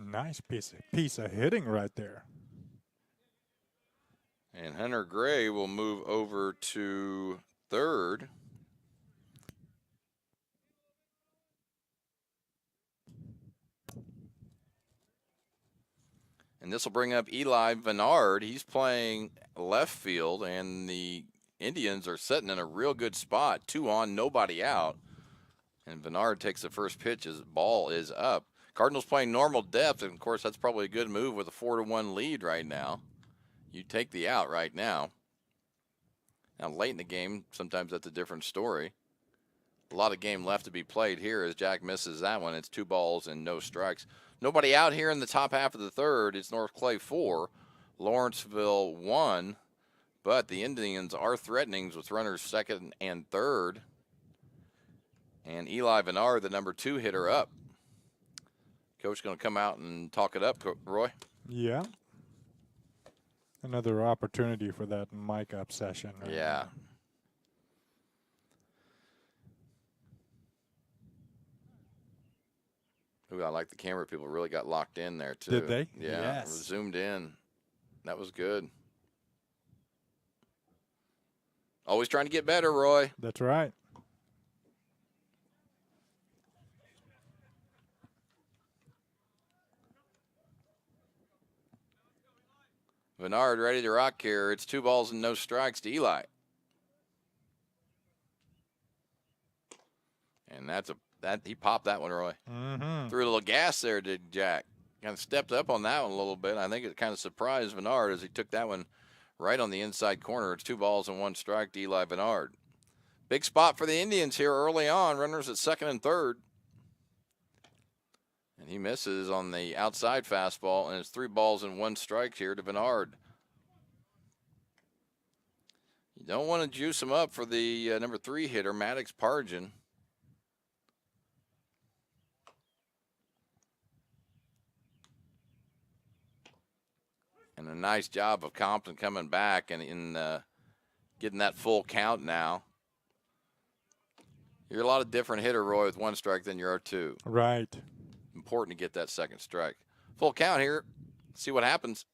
Nice piece of hitting right there. And Hunter Gray will move over to third. And this will bring up Eli Vennard. He's playing left field, and the Indians are sitting in a real good spot. 2 on, nobody out. And Vennard takes the first pitch. His ball is up. Cardinals playing normal depth, and, of course, that's probably a good move with a 4-1 lead right now. You take the out right now. Now, late in the game, sometimes that's a different story. A lot of game left to be played here as Jack misses that one. It's 2 balls and no strikes. Nobody out here in the top half of the third. It's North Clay 4, Lawrenceville 1. But the Indians are threatening with runners second and third. And Eli Vennard, the number 2 hitter, up. Coach going to come out and talk it up, Roy. Yeah. Another opportunity for that mic up session. Right? Yeah. Ooh, I like the camera people really got locked in there, too. Did they? Yeah. Yes. Zoomed in. That was good. Always trying to get better, Roy. That's right. Bernard ready to rock here. It's 2 balls and no strikes to Eli. And he popped that one, Roy. Mm-hmm. Threw a little gas there, did Jack. Kind of stepped up on that one a little bit. I think it kind of surprised Bernard as he took that one right on the inside corner. It's 2 balls and 1 strike to Eli Bernard. Big spot for the Indians here early on. Runners at second and third. And he misses on the outside fastball, and it's 3 balls and 1 strike here to Bernard. You don't want to juice him up for the number 3 hitter, Maddox Pargin. And a nice job of Compton coming back and in getting that full count now. You're a lot of different hitter, Roy, with 1 strike than you are 2. Right. Important to get that second strike. Full count here. See what happens.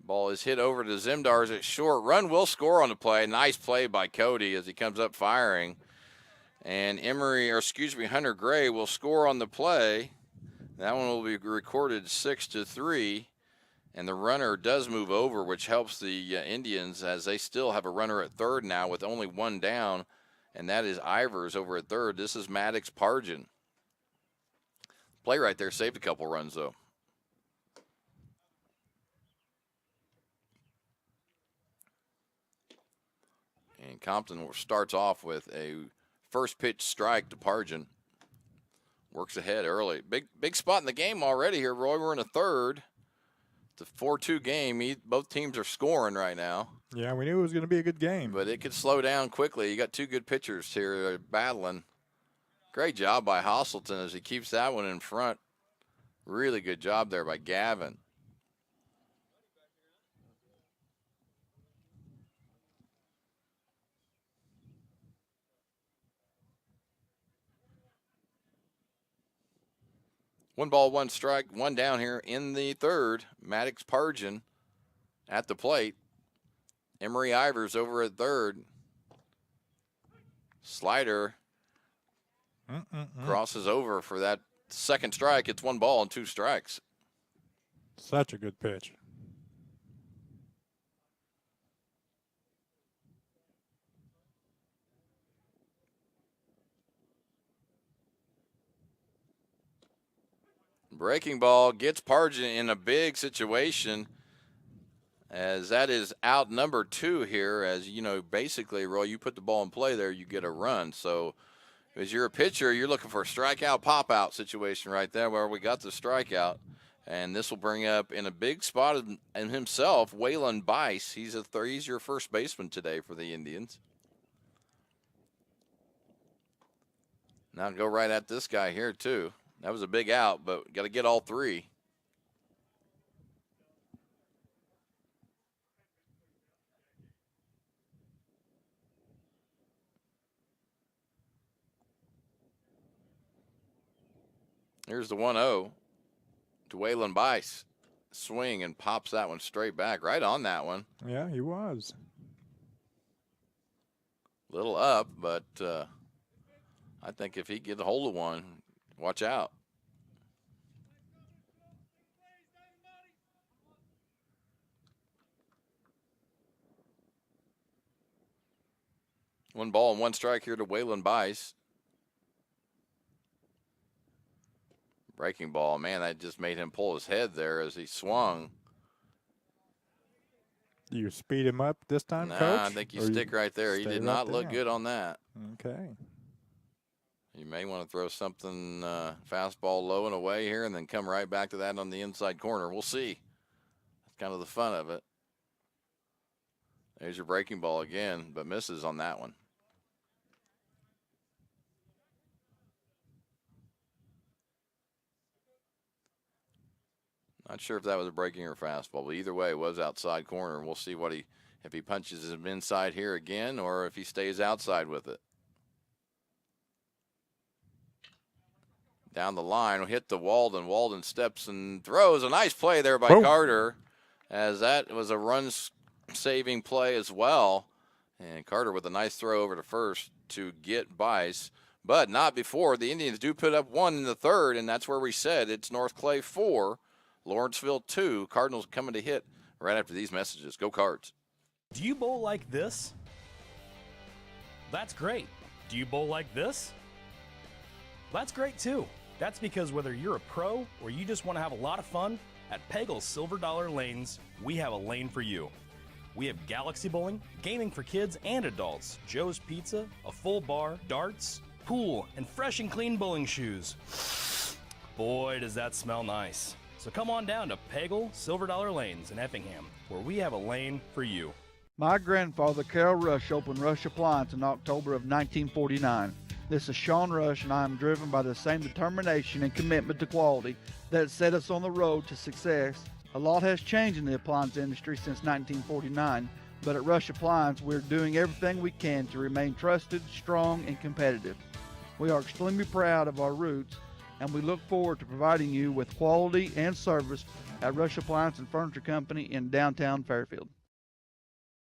Ball is hit over to Zimdars at short. Run will score on the play. Nice play by Cody as he comes up firing. And Hunter Gray will score on the play. That one will be recorded 6-3. And the runner does move over, which helps the Indians as they still have a runner at third now with only 1 down. And that is Ivers over at third. This is Maddox Pargin. Play right there saved a couple runs, though. And Compton starts off with a first pitch strike to Pargin. Works ahead early. Big spot in the game already here, Roy. We're in a third. It's a 4-2 game. Both teams are scoring right now. Yeah, we knew it was going to be a good game. But it could slow down quickly. You got 2 good pitchers here battling. Great job by Hostleton as he keeps that one in front. Really good job there by Gavin. One ball, 1 strike, 1 down here in the third. Maddox Pargin at the plate. Emery Ivers over at third. Slider crosses over for that second strike. It's 1 ball and 2 strikes. Such a good pitch. Breaking ball gets Pargin in a big situation as that is out number 2 here. As you know, basically, Roy, you put the ball in play there, you get a run. So as you're a pitcher, you're looking for a strikeout, pop-out situation right there where we got the strikeout. And this will bring up in a big spot in himself, Waylon Bice. He's your first baseman today for the Indians. Now go right at this guy here, too. That was a big out, but got to get all 3. Here's the 1-0 to Waylon Bice. Swing and pops that one straight back. Right on that one. Yeah, he was. Little up, but I think if he gets a hold of one, watch out. One ball and 1 strike here to Waylon Bice. Breaking ball, man, that just made him pull his head there as he swung. Do you speed him up this time, Nah, Coach? I think you stick right there. He did not look good on that. Okay. You may want to throw something fastball low and away here and then come right back to that on the inside corner. We'll see. That's kind of the fun of it. There's your breaking ball again, but misses on that one. Not sure if that was a breaking or fastball, but either way, it was outside corner. We'll see if he punches him inside here again or if he stays outside with it. Down the line, will hit the Walden. Walden steps and throws. A nice play there by Carter, as that was a run-saving play as well. And Carter with a nice throw over to first to get Bice, but not before. The Indians do put up 1 in the third, and that's where we said it's North Clay 4, Lawrenceville 2. Cardinals coming to hit right after these messages. Go Cards. Do you bowl like this? That's great. Do you bowl like this? That's great too. That's because whether you're a pro or you just want to have a lot of fun, at Pegel's Silver Dollar Lanes, we have a lane for you. We have galaxy bowling, gaming for kids and adults, Joe's Pizza, a full bar, darts, pool, and fresh and clean bowling shoes. Boy, does that smell nice. So come on down to Pegel Silver Dollar Lanes in Effingham, where we have a lane for you. My grandfather, Carol Rush, opened Rush Appliance in October of 1949. This is Sean Rush, and I am driven by the same determination and commitment to quality that set us on the road to success. A lot has changed in the appliance industry since 1949, but at Rush Appliance, we're doing everything we can to remain trusted, strong, and competitive. We are extremely proud of our roots, and we look forward to providing you with quality and service at Rush Appliance and Furniture Company in downtown Fairfield.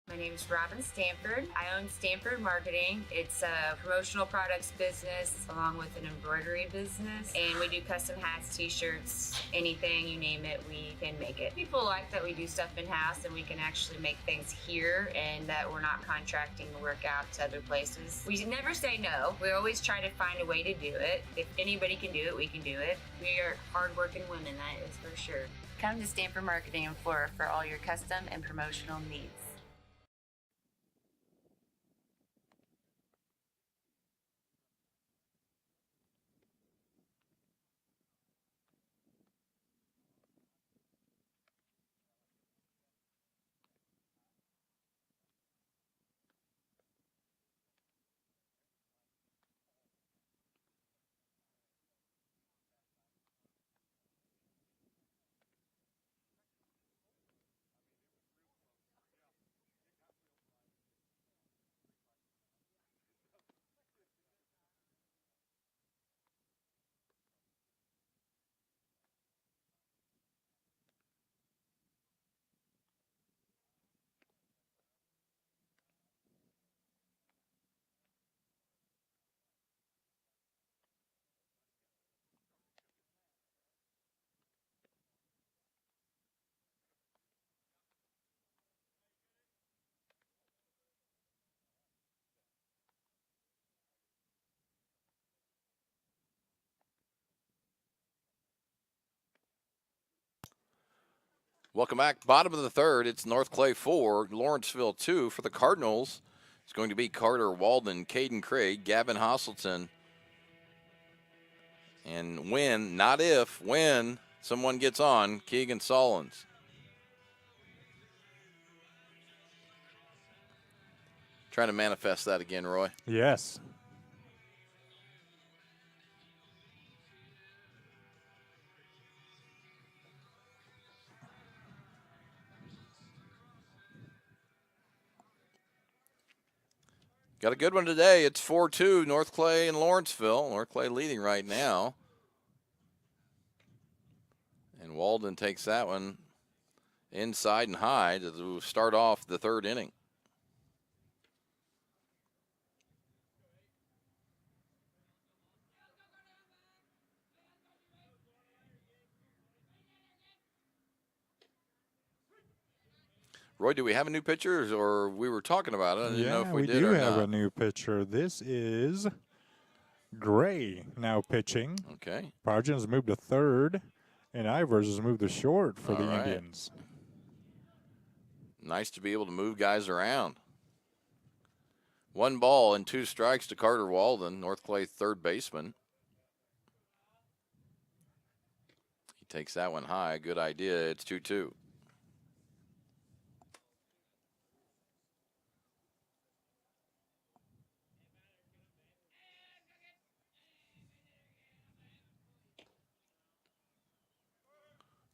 My name is Robin Stanford. I own Stanford Marketing. It's a promotional products business along with an embroidery business. And we do custom hats, t-shirts, anything, you name it, we can make it. People like that we do stuff in-house and we can actually make things here and that we're not contracting the work out to other places. We never say no. We always try to find a way to do it. If anybody can do it, we can do it. We are hardworking women, that is for sure. Come to Stanford Marketing in Flora for all your custom and promotional needs. Welcome back. Bottom of the third. It's North Clay 4, Lawrenceville 2. For the Cardinals, it's going to be Carter Walden, Caden Craig, Gavin Hosselton. And when someone gets on, Keegan Solons. Trying to manifest that again, Roy. Yes. Got a good one today. It's 4-2, North Clay and Lawrenceville. North Clay leading right now. And Walden takes that one inside and high to start off the third inning. Roy, do we have a new pitcher, or we were talking about it? I didn't know if we did do or have not. a new pitcher. This is Gray now pitching. Okay. Pargin has moved to third, and Ivers has moved to short for the right. Indians. Nice to be able to move guys around. 1 ball and 2 strikes to Carter Walden, North Clay third baseman. He takes that one high. Good idea. It's 2-2.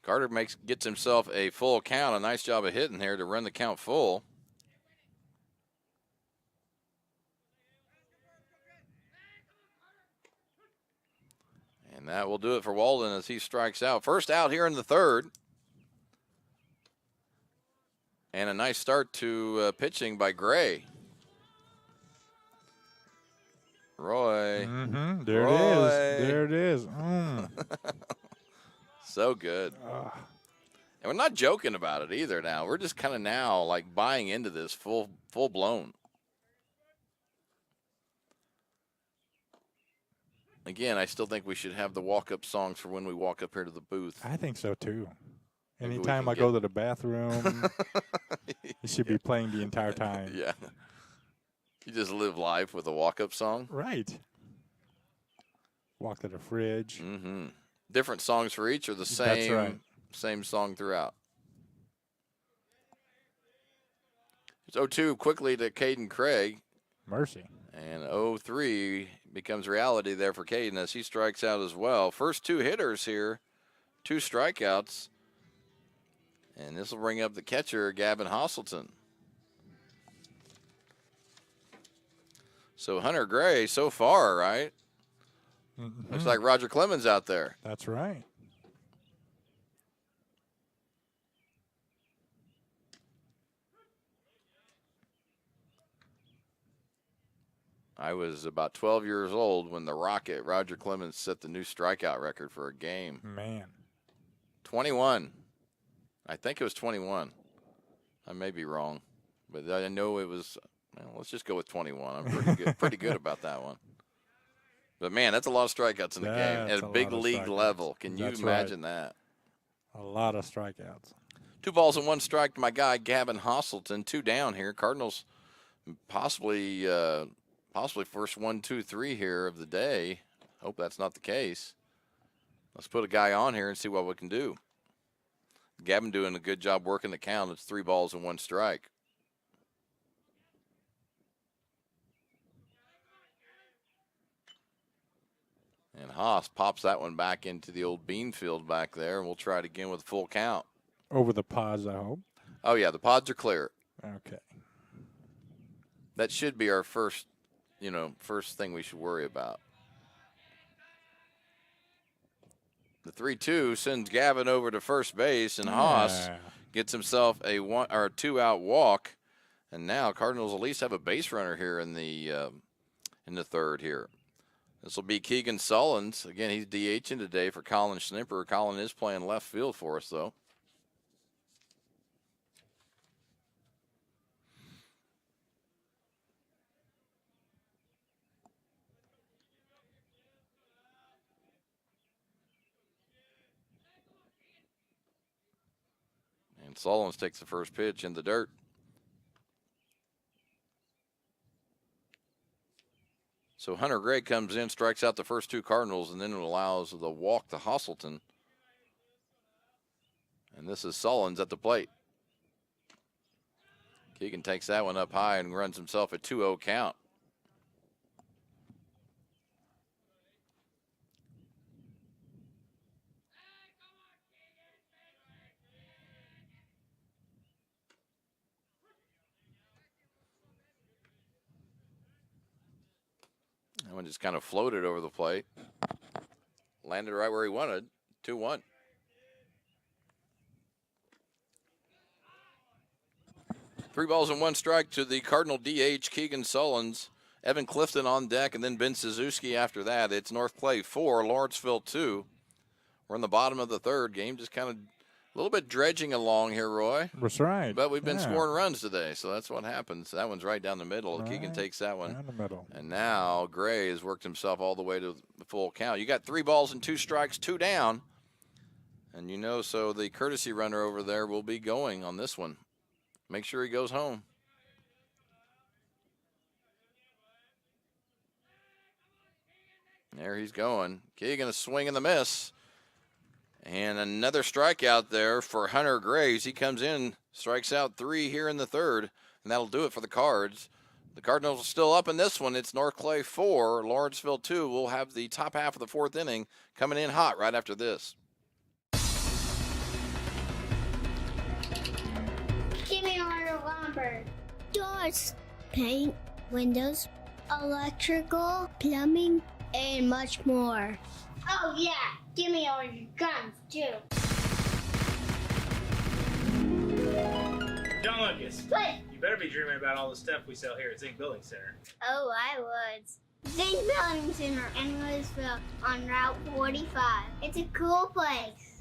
Carter gets himself a full count. A nice job of hitting there to run the count full. And that will do it for Walden as he strikes out. First out here in the third. And a nice start to pitching by Gray. Roy. Mm-hmm. There it is. There it is. Mm. So good. And we're not joking about it either now. We're just kind of now like buying into this full blown. Again, I still think we should have the walk-up songs for when we walk up here to the booth. I think so, too. Maybe Anytime I go to the bathroom, it should be playing the entire time. Yeah. You just live life with a walk-up song? Right. Walk to the fridge. Mm-hmm. Different songs for each or the same, That's right. Same song throughout? It's 0-2 quickly to Caden Craig. Mercy. And 0-3 becomes reality there for Caden as he strikes out as well. First two hitters here, 2 strikeouts. And this will bring up the catcher, Gavin Hostleton. So Hunter Gray so far, right? Mm-hmm. Looks like Roger Clemens out there. That's right. I was about 12 years old when the Rocket, Roger Clemens, set the new strikeout record for a game. Man. 21. I think it was 21. I may be wrong, but I know it was. Well, let's just go with 21. I'm pretty good about that one. But man, that's a lot of strikeouts in the game at a big league level. Can you imagine that? A lot of strikeouts. 2 balls and 1 strike to my guy Gavin Hostleton. 2 down here. Cardinals possibly first 1, 2, 3 here of the day. Hope that's not the case. Let's put a guy on here and see what we can do. Gavin doing a good job working the count. It's 3 balls and 1 strike. And Haas pops that one back into the old bean field back there, and we'll try it again with a full count. Over the pods, I hope. Oh, yeah, the pods are clear. Okay. That should be our first thing we should worry about. The 3-2 sends Gavin over to first base, and Haas gets himself a 2-out walk. And now Cardinals at least have a base runner here in the third here. This will be Keegan Sullins. Again, he's DHing today for Colin Schnipper. Colin is playing left field for us, though. And Sullins takes the first pitch in the dirt. So Hunter Gray comes in, strikes out the first 2 Cardinals, and then it allows the walk to Hostleton. And this is Sullins at the plate. Keegan takes that one up high and runs himself a 2-0 count. That one just kind of floated over the plate. Landed right where he wanted. 2-1. Three balls and 1 strike to the Cardinal DH, Keegan Sullins. Evan Clifton on deck, and then Ben Suzuki after that. It's North Clay 4, Lawrenceville 2. We're in the bottom of the third. Game just kind of a little bit dredging along here, Roy. That's right. But we've been scoring runs today, so that's what happens. That one's right down the middle. Right. Keegan takes that one. Down the middle. And now Gray has worked himself all the way to the full count. You got 3 balls and 2 strikes, 2 down. And so the courtesy runner over there will be going on this one. Make sure he goes home. There he's going. Keegan, a swing and the miss. And another strikeout there for Hunter Graves. He comes in, strikes out 3 here in the third, and that'll do it for the Cards. The Cardinals are still up in this one. It's North Clay 4, Lawrenceville 2. We'll have the top half of the 4th inning coming in hot right after this. Camper. Doors, paint, windows, electrical, plumbing, and much more. Oh yeah, give me all your guns too. John Lucas. What? You better be dreaming about all the stuff we sell here at Zink Building Center. Oh, I would. Zink Building Center in Louisville on Route 45. It's a cool place.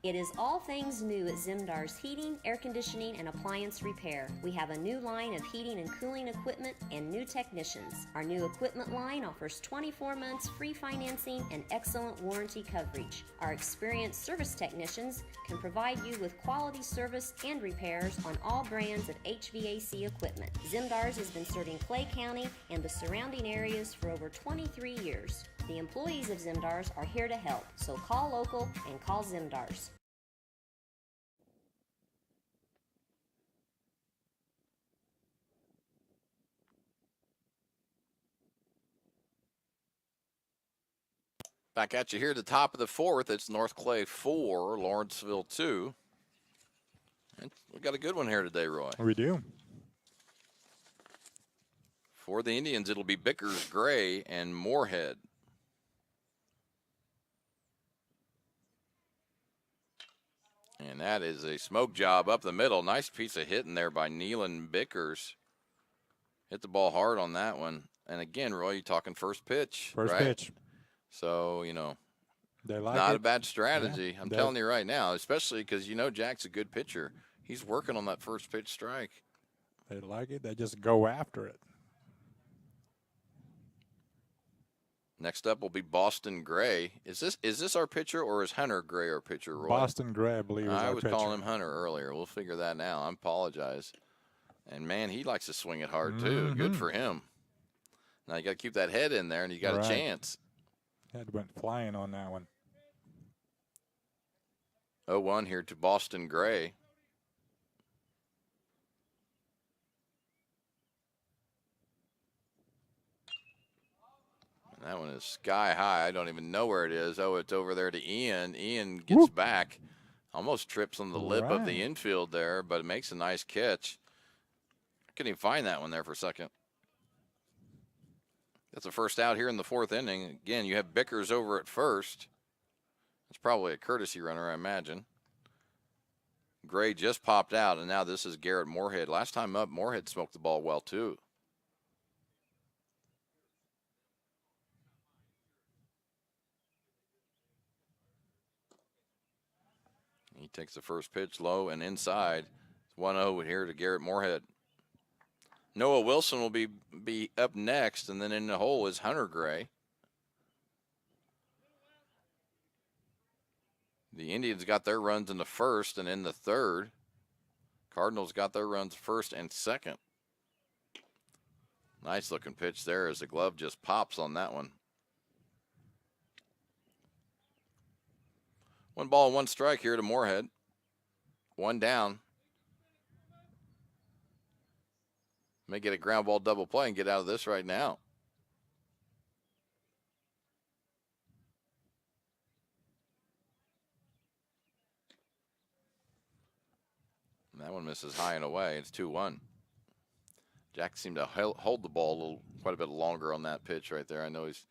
It is all things new at Zimdar's Heating, Air Conditioning, and Appliance Repair. We have a new line of heating and cooling equipment and new technicians. Our new equipment line offers 24 months free financing and excellent warranty coverage. Our experienced service technicians can provide you with quality service and repairs on all brands of HVAC equipment. Zimdar's has been serving Clay County and the surrounding areas for over 23 years. The employees of Zimdar's are here to help, so call local and call Zimdar's. Back at you here at the top of the fourth. It's North Clay 4, Lawrenceville 2. And we got a good one here today, Roy. We do. For the Indians, it'll be Bickers, Gray, and Moorhead. And that is a smoke job up the middle. Nice piece of hitting there by Nealon Bickers. Hit the ball hard on that one. And again, Roy, you're talking first pitch. First right? pitch. So, you know, they like not it. a bad strategy. Yeah, I'm telling you right now, especially because, you know, Jack's a good pitcher. He's working on that first pitch strike. They like it. They just go after it. Next up will be Boston Gray. Is this our pitcher or is Hunter Gray our pitcher, Roy? Boston Gray, I believe, is I our was pitcher. calling him Hunter earlier. We'll figure that out. I apologize. And, man, he likes to swing it hard, too. Good for him. Now you got to keep that head in there, and you got a chance. Head went flying on that one. 0-1 here to Boston Gray. And that one is sky high. I don't even know where it is. Oh, it's over there to Ian. Ian gets back. Almost trips on the lip of the infield there, but it makes a nice catch. I couldn't even find that one there for a second. That's the first out here in the fourth inning. Again, you have Bickers over at first. It's probably a courtesy runner, I imagine. Gray just popped out, and now this is Garrett Moorhead. Last time up, Moorhead smoked the ball well, too. He takes the first pitch low and inside. It's 1-0 here to Garrett Moorhead. Noah Wilson will be up next, and then in the hole is Hunter Gray. The Indians got their runs in the first and in the third. Cardinals got their runs first and second. Nice looking pitch there as the glove just pops on that one. 1 ball, 1 strike here to Moorhead. 1 down. May get a ground ball double play and get out of this right now. And that one misses high and away. It's 2-1. Jack seemed to hold the ball quite a bit longer on that pitch right there. I know he's,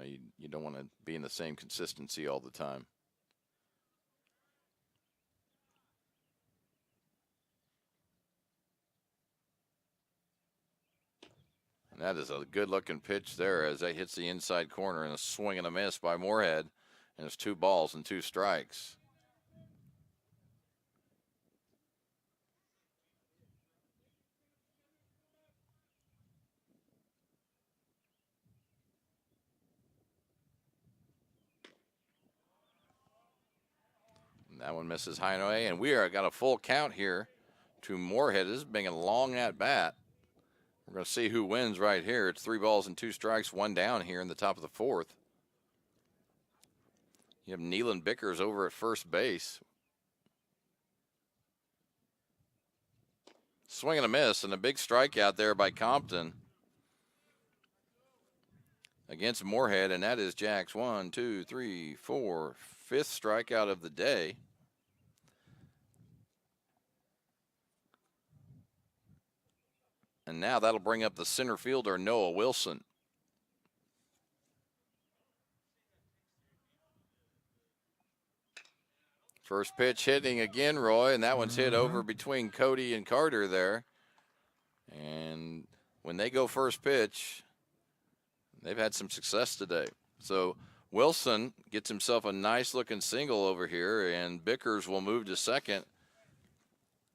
you don't want to be in the same consistency all the time. And that is a good-looking pitch there as that hits the inside corner and a swing and a miss by Moorhead. And it's 2 balls and 2 strikes. And that one misses high and away. And we got a full count here to Moorhead. This is being a long at-bat. We're going to see who wins right here. It's 3 balls and 2 strikes, 1 down here in the top of the fourth. You have Nealon Bickers over at first base. Swing and a miss, and a big strikeout there by Compton against Moorhead, and that is Jack's 1, 2, 3, 4, 5th strikeout of the day. And now that'll bring up the center fielder, Noah Wilson. First pitch hitting again, Roy, and that one's hit over between Cody and Carter there. And when they go first pitch, they've had some success today. So Wilson gets himself a nice-looking single over here, and Bickers will move to second.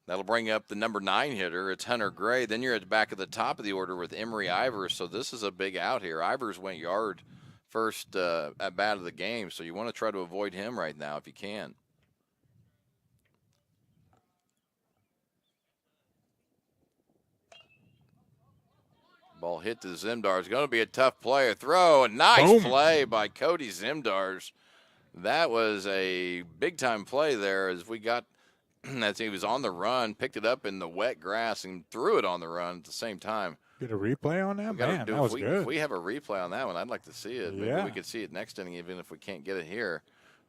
That'll bring up the number 9 hitter. It's Hunter Gray. Then you're at the back of the top of the order with Emery Ivers. So this is a big out here. Ivers went yard first at bat of the game, so you want to try to avoid him right now if you can. Ball hit to Zimdar. It's going to be a tough play. A throw. A nice play by Cody Zimdars. That was a big-time play there as we got, as he was on the run, picked it up in the wet grass and threw it on the run at the same time. Get a replay on that? Man, that was good. If we have a replay on that one, I'd like to see it. Maybe we could see it next inning even if we can't get it here.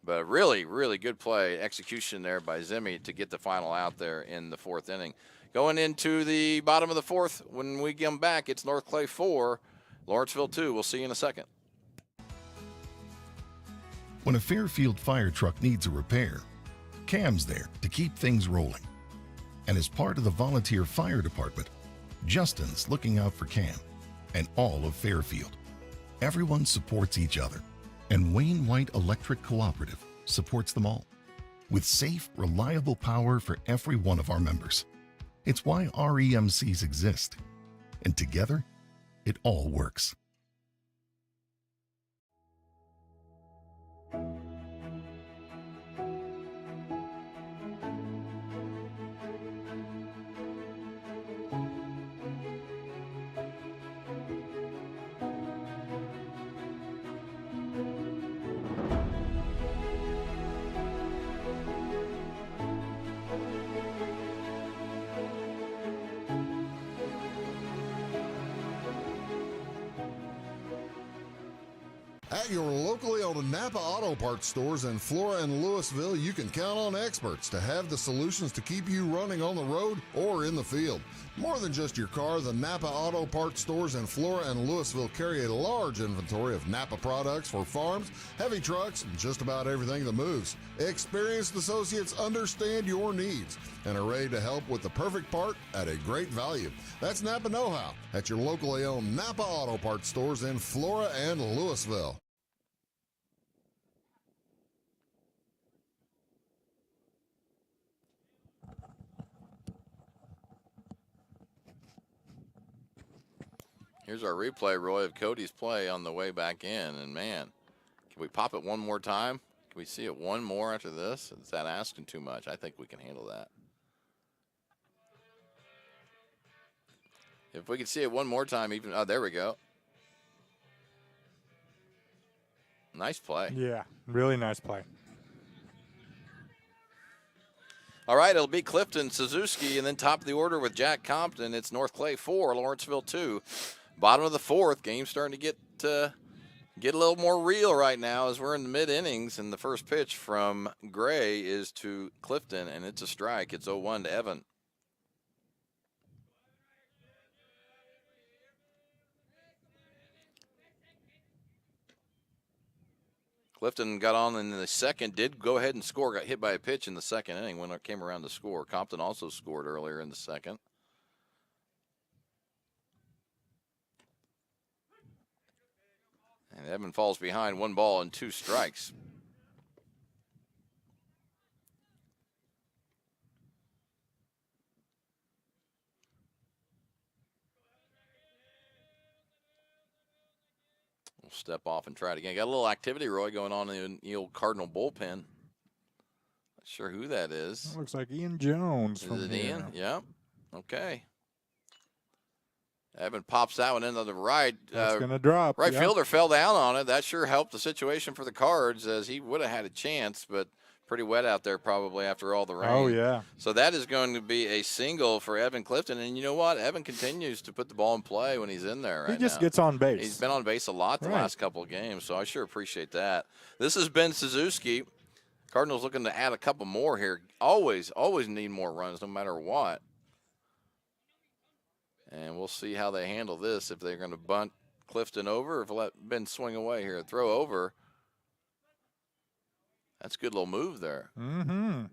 But really, really good play, execution there by Zimmy to get the final out there in the 4th inning. Going into the bottom of the 4th, when we come back, it's North Clay 4, Lawrenceville 2. We'll see you in a second. When a Fairfield fire truck needs a repair, Cam's there to keep things rolling. And as part of the volunteer fire department, Justin's looking out for Cam and all of Fairfield. Everyone supports each other, and Wayne White Electric Cooperative supports them all with safe, reliable power for every one of our members. It's why REMCs exist, and together, it all works. At your locally owned Napa Auto Parts stores in Flora and Louisville, you can count on experts to have the solutions to keep you running on the road or in the field. More than just your car, the Napa Auto Parts stores in Flora and Louisville carry a large inventory of Napa products for farms, heavy trucks, and just about everything that moves. Experienced associates understand your needs and are ready to help with the perfect part at a great value. That's Napa Know-How at your locally owned Napa Auto Parts stores in Flora and Louisville. Here's our replay, Roy, of Cody's play on the way back in. And, man, can we pop it one more time? Can we see it one more after this? Is that asking too much? I think we can handle that. If we could see it one more time, even, oh, there we go. Nice play. Yeah, really nice play. All right, it'll be Clifton, Suzuki, and then top of the order with Jack Compton. It's North Clay 4, Lawrenceville 2. Bottom of the 4th, game starting to get a little more real right now as we're in the mid-innings, and the first pitch from Gray is to Clifton, and it's a strike. It's 0-1 to Evan. Clifton got on in the second, did go ahead and score, got hit by a pitch in the second inning when it came around to score. Compton also scored earlier in the second. And Evan falls behind 1 ball and 2 strikes. We'll step off and try it again. Got a little activity, Roy, going on in the old Cardinal bullpen. Not sure who that is. That looks like Ian Jones. Is it Ian? Yeah. Okay. Evan pops that one into the right. It's going to drop. Right fielder fell down on it. That sure helped the situation for the Cards as he would have had a chance, but pretty wet out there probably after all the rain. Oh, yeah. So that is going to be a single for Evan Clifton. And you know what? Evan continues to put the ball in play when he's in there right now. He just gets on base. He's been on base a lot the last couple of games, so I sure appreciate that. This has been Suzuki. Cardinals looking to add a couple more here. Always need more runs no matter what. And we'll see how they handle this, if they're going to bunt Clifton over or if let Ben swing away here. Throw over. That's a good little move there. Mm-hmm.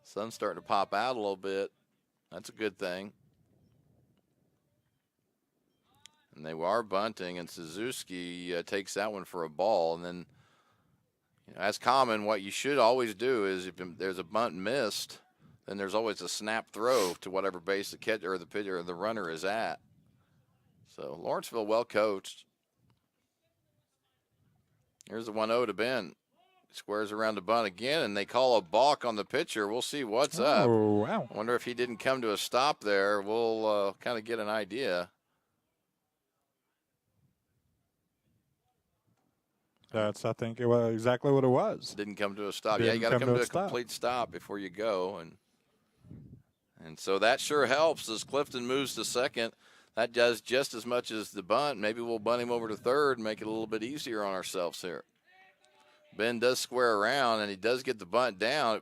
Sun's starting to pop out a little bit. That's a good thing. And they are bunting, and Suzuki takes that one for a ball. And then, as common, what you should always do is if there's a bunt missed, then there's always a snap throw to whatever base the catcher or the pitcher or the runner is at. So Lawrenceville well coached. Here's the 1-0 to Ben. Squares around the bunt again, and they call a balk on the pitcher. We'll see what's up. Oh, wow. I wonder if he didn't come to a stop there. We'll kind of get an idea. That's, I think, it was exactly what it was. Didn't come to a stop. Didn't Yeah, you got to come to a stop. complete stop before you go. And so that sure helps as Clifton moves to second. That does just as much as the bunt. Maybe we'll bunt him over to third and make it a little bit easier on ourselves here. Ben does square around, and he does get the bunt down.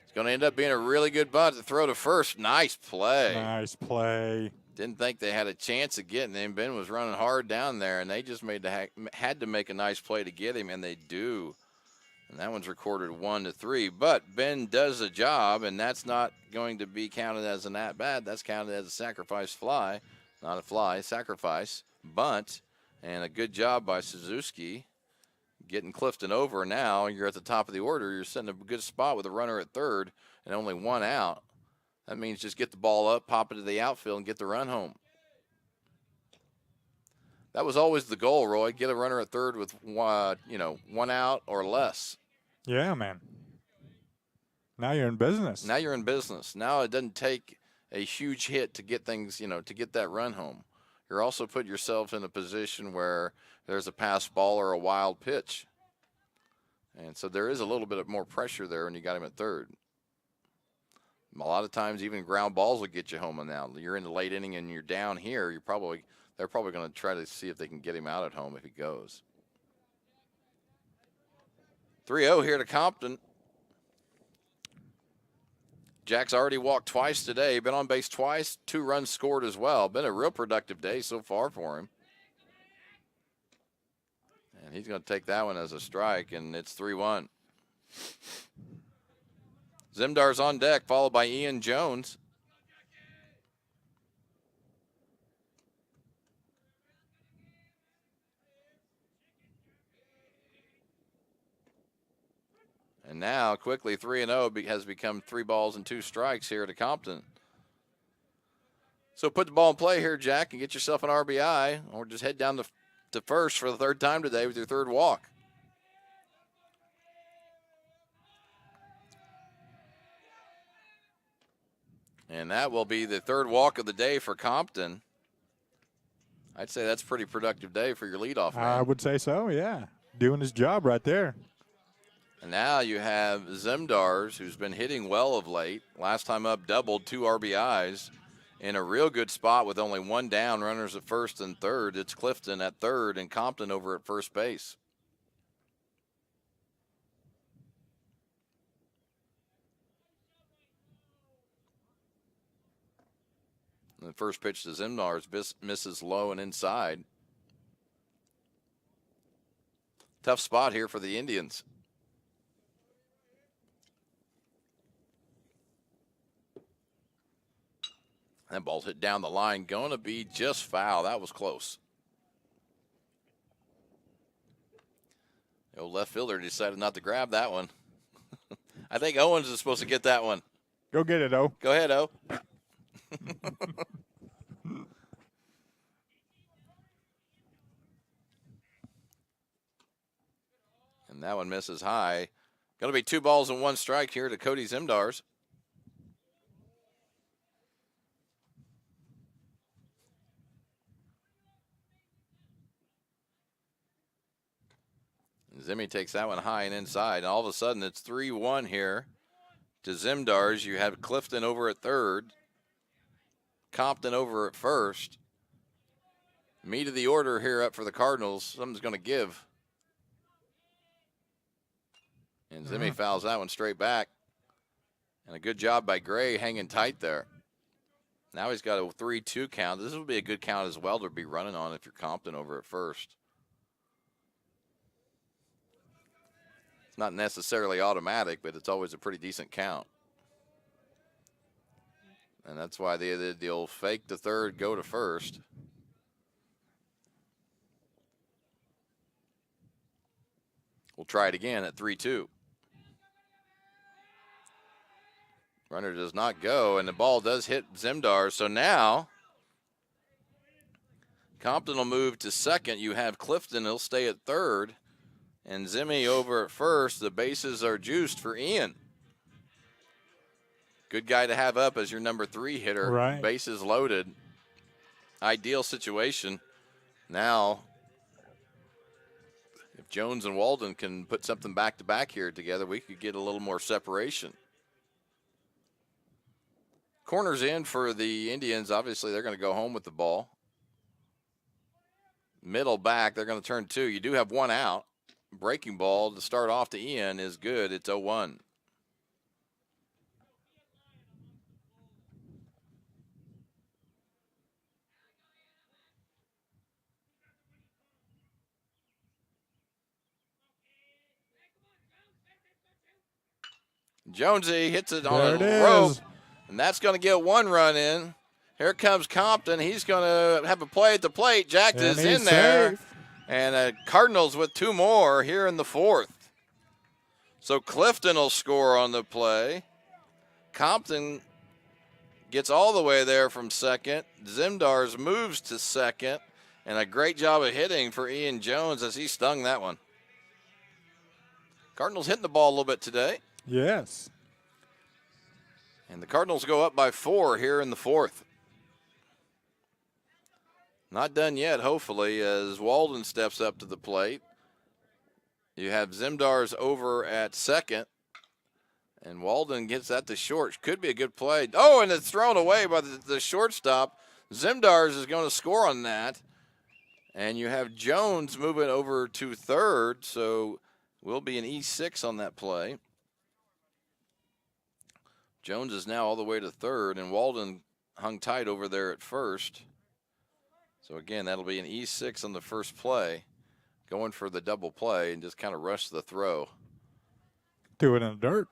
It's going to end up being a really good bunt to throw to first. Nice play. Nice play. Didn't think they had a chance of getting him. Ben was running hard down there, and they just had to make a nice play to get him, and they do. And that one's recorded 1-3. But Ben does a job, and that's not going to be counted as an at-bat. That's counted as a sacrifice fly. Not a fly, sacrifice, bunt, and a good job by Suzuki getting Clifton over. Now you're at the top of the order. You're sitting in a good spot with a runner at third and only one out. That means just get the ball up, pop it to the outfield, and get the run home. That was always the goal, Roy. Get a runner at third with one out or less. Yeah, man. Now you're in business. Now you're in business. Now it doesn't take a huge hit to get things, to get that run home. You're also putting yourself in a position where there's a pass ball or a wild pitch. And so there is a little bit of more pressure there when you got him at third. A lot of times even ground balls will get you home. And now you're in the late inning and you're down here, they're probably going to try to see if they can get him out at home if he goes. 3-0 here to Compton. Jack's already walked twice today, been on base twice, 2 runs scored as well. Been a real productive day so far for him. And he's going to take that one as a strike, and it's 3-1. Zimdar's on deck, followed by Ian Jones. And now, quickly, 3-0 has become 3 balls and 2 strikes here to Compton. So put the ball in play here, Jack, and get yourself an RBI, or just head down to first for the 3rd time today with your 3rd walk. And that will be the 3rd walk of the day for Compton. I'd say that's a pretty productive day for your leadoff man. I would say so, yeah. Doing his job right there. And now you have Zemdars, who's been hitting well of late. Last time up, doubled 2 RBIs in a real good spot with only 1 down, runners at first and third. It's Clifton at third and Compton over at first base. And the first pitch to Zemdars misses low and inside. Tough spot here for the Indians. That ball's hit down the line. Going to be just foul. That was close. The old left fielder decided not to grab that one. I think Owens is supposed to get that one. Go get it, O. Go ahead, O. And that one misses high. Going to be 2 balls and 1 strike here to Cody Zemdars. Zimmy takes that one high and inside, and all of a sudden it's 3-1 here to Zemdars. You have Clifton over at third, Compton over at first. Meat of the order here up for the Cardinals. Something's going to give. And Zimmy fouls that one straight back. And a good job by Gray hanging tight there. Now he's got a 3-2 count. This would be a good count as well to be running on if you're Compton over at first. It's not necessarily automatic, but it's always a pretty decent count. And that's why they did the old fake to third, go to first. We'll try it again at 3-2. Runner does not go, and the ball does hit Zimdar. So now Compton will move to second. You have Clifton. He'll stay at third. And Zimmy over at first. The bases are juiced for Ian. Good guy to have up as your number 3 hitter. Right. Bases loaded. Ideal situation. Now, if Jones and Walden can put something back-to-back here together, we could get a little more separation. Corners in for the Indians. Obviously, they're going to go home with the ball. Middle back, they're going to turn 2. You do have 1 out. Breaking ball to start off to Ian is good. It's 0-1. Jonesy hits it on a rope. And that's going to get 1 run in. Here comes Compton. He's going to have a play at the plate. Jack is in there. Safe. And Cardinals with 2 more here in the 4th. So Clifton will score on the play. Compton gets all the way there from second. Zimdars moves to second. And a great job of hitting for Ian Jones as he stung that one. Cardinals hitting the ball a little bit today. Yes. And the Cardinals go up by 4 here in the 4th. Not done yet, hopefully, as Walden steps up to the plate. You have Zimdars over at second. And Walden gets that to short. Could be a good play. Oh, and it's thrown away by the shortstop. Zimdars is going to score on that. And you have Jones moving over to third. So will be an E6 on that play. Jones is now all the way to third, and Walden hung tight over there at first. So, again, that'll be an E6 on the first play, going for the double play and just kind of rush the throw. Do it in the dirt.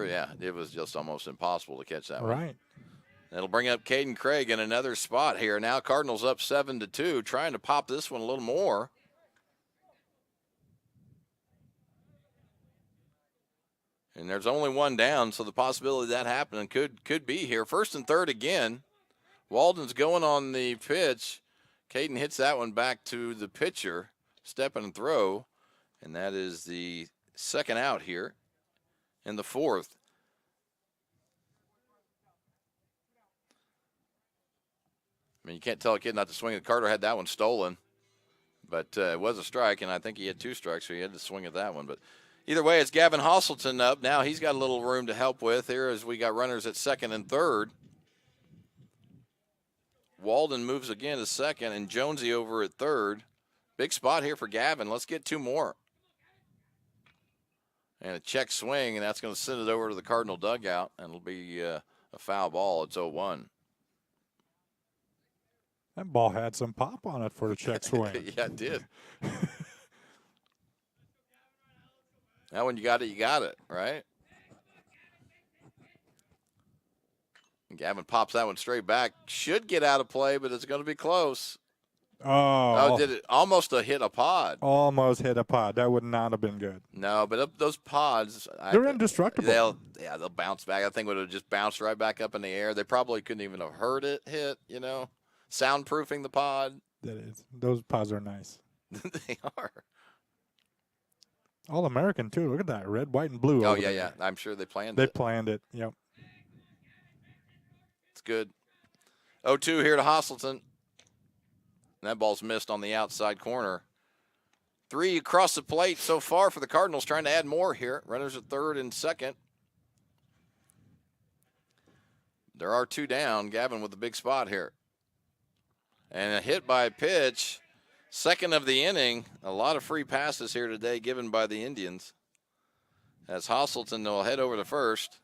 Yeah, it was just almost impossible to catch that one. Right. That'll bring up Caden Craig in another spot here. Now Cardinals up 7-2, trying to pop this one a little more. And there's only 1 down, so the possibility of that happening could be here. First and third again. Walden's going on the pitch. Caden hits that one back to the pitcher. Step and throw. And that is the second out here in the 4th. I mean, you can't tell a kid not to swing it. Carter had that one stolen. But it was a strike, and I think he had 2 strikes, so he had to swing at that one. But either way, it's Gavin Hostleton up. Now he's got a little room to help with here as we got runners at second and third. Walden moves again to second, and Jonesy over at third. Big spot here for Gavin. Let's get 2 more. And a check swing, and that's going to send it over to the Cardinal dugout, and it'll be a foul ball. It's 0-1. That ball had some pop on it for the check swing. Yeah, it did. Now when you got it, right? Gavin pops that one straight back. Should get out of play, but it's going to be close. Oh, did it almost hit a pod? Almost hit a pod. That would not have been good. No, but those pods, they're indestructible. They'll bounce back. I think it would have just bounced right back up in the air. They probably couldn't even have heard it hit, soundproofing the pod. That is. Those pods are nice. They are. All American too. Look at that. Red, white, and blue. Oh, over yeah, there. yeah. I'm sure they planned They it. planned it. Yep. It's good. 0-2 here to Hostleton. And that ball's missed on the outside corner. 3 across the plate so far for the Cardinals, trying to add more here. Runners at third and second. There are 2 down. Gavin with the big spot here. And a hit by pitch. Second of the inning. A lot of free passes here today given by the Indians. As Hostleton will head over to first.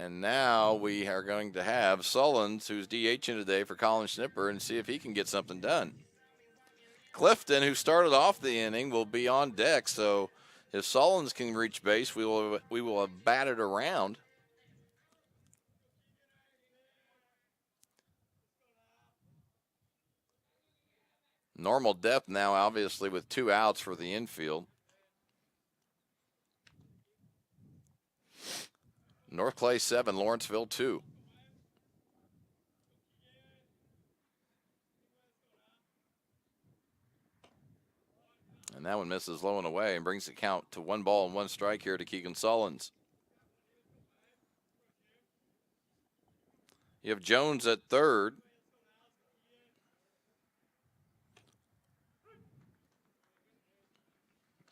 And now we are going to have Sullins, who's DHing today for Colin Schnipper, and see if he can get something done. Clifton, who started off the inning, will be on deck. So if Sullins can reach base, we will have batted around. Normal depth now, obviously, with 2 outs for the infield. North Clay 7, Lawrenceville 2. And that one misses low and away and brings the count to 1 ball and 1 strike here to Keegan Sullins. You have Jones at third.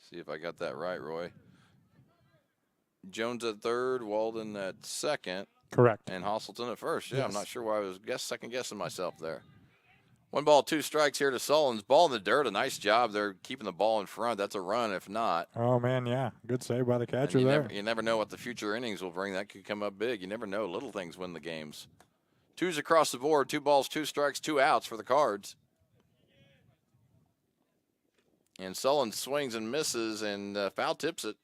See if I got that right, Roy. Jones at third, Walden at second. Correct. And Hostleton at first. Yeah, Yes. I'm not sure why I was second guessing myself there. 1 ball, 2 strikes here to Sullins. Ball in the dirt. A nice job there keeping the ball in front. That's a run if not. Oh, man, yeah. Good save by the catcher And there. you never know what the future innings will bring. That could come up big. You never know. Little things win the games. 2s across the board. 2 balls, 2 strikes, 2 outs for the Cards. And Sullins swings and misses and foul tips it.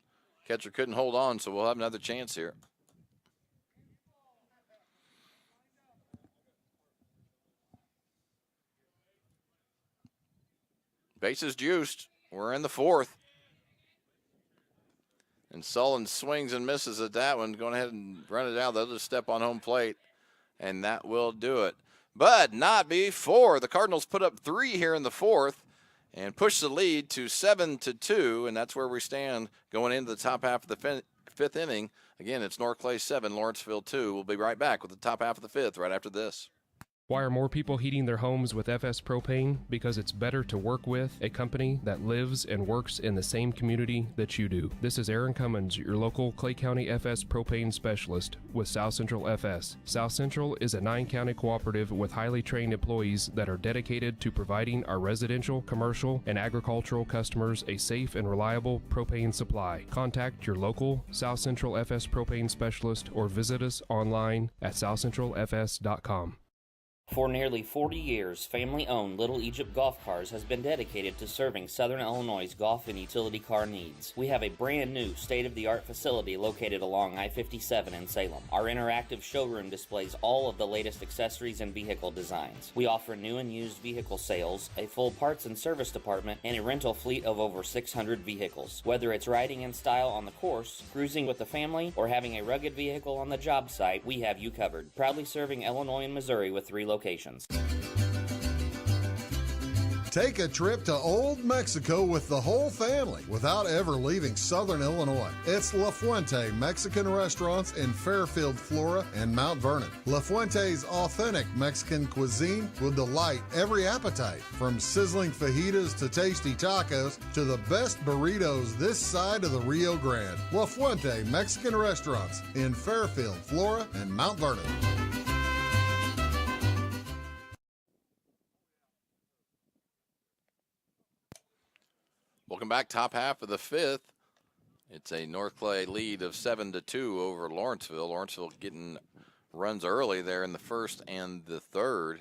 Catcher couldn't hold on, so we'll have another chance here. Bases juiced. We're in the 4th. And Sullins swings and misses at that one. Going ahead and run it out. They'll just step on home plate, and that will do it. But not before. The Cardinals put up 3 here in the 4th and push the lead to 7-2, and that's where we stand going into the top half of the 5th inning. Again, it's North Clay 7, Lawrenceville 2. We'll be right back with the top half of the 5th right after this. Why are more people heating their homes with FS Propane? Because it's better to work with a company that lives and works in the same community that you do. This is Aaron Cummins, your local Clay County FS Propane specialist with South Central FS. South Central is a 9-county cooperative with highly trained employees that are dedicated to providing our residential, commercial, and agricultural customers a safe and reliable propane supply. Contact your local South Central FS Propane specialist or visit us online at southcentralfs.com. For nearly 40 years, family-owned Little Egypt Golf Cars has been dedicated to serving Southern Illinois' golf and utility car needs. We have a brand new state-of-the-art facility located along I-57 in Salem. Our interactive showroom displays all of the latest accessories and vehicle designs. We offer new and used vehicle sales, a full parts and service department, and a rental fleet of over 600 vehicles. Whether it's riding in style on the course, cruising with the family, or having a rugged vehicle on the job site, we have you covered. Proudly serving Illinois and Missouri with 3 locations. Take a trip to Old Mexico with the whole family without ever leaving Southern Illinois. It's La Fuente Mexican Restaurants in Fairfield, Flora, and Mount Vernon. La Fuente's authentic Mexican cuisine will delight every appetite, from sizzling fajitas to tasty tacos to the best burritos this side of the Rio Grande. La Fuente Mexican Restaurants in Fairfield, Flora, and Mount Vernon. Welcome back, top half of the 5th. It's a North Clay lead of 7-2 over Lawrenceville. Lawrenceville getting runs early there in the 1st and the 3rd,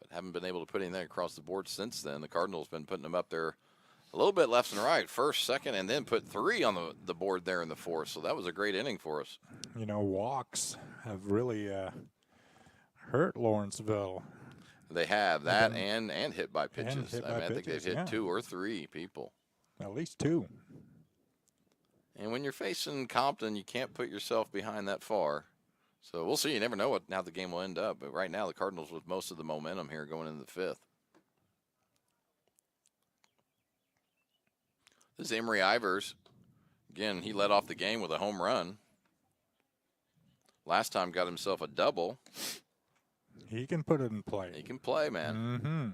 but haven't been able to put anything across the board since then. The Cardinals been putting them up there a little bit left and right, 1st, 2nd, and then put 3 on the board there in the 4th. So that was a great inning for us. You know, walks have really hurt Lawrenceville. They have that and hit by pitches. I think they've hit 2 or 3 people. At least 2. And when you're facing Compton, you can't put yourself behind that far. So we'll see. You never know how the game will end up. But right now, the Cardinals with most of the momentum here going into the 5th. This is Emery Ivers. Again, he led off the game with a home run. Last time got himself a double. He can put it in play. He can play, man. Mm-hmm.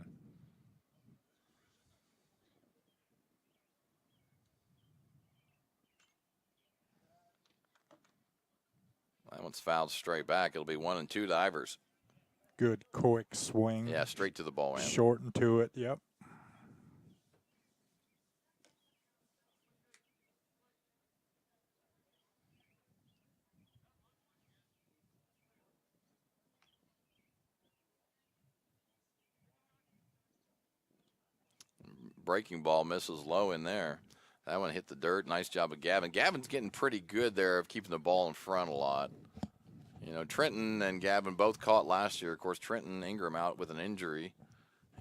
That one's fouled straight back. It'll be 1-2 to Ivers. Good quick swing. Yeah, straight to the ball, man. Short and to it, yep. breaking ball misses low in there. That one hit the dirt. Nice job of Gavin. Gavin's getting pretty good there of keeping the ball in front a lot. You know, Trenton and Gavin both caught last year. Of course, Trenton Ingram out with an injury,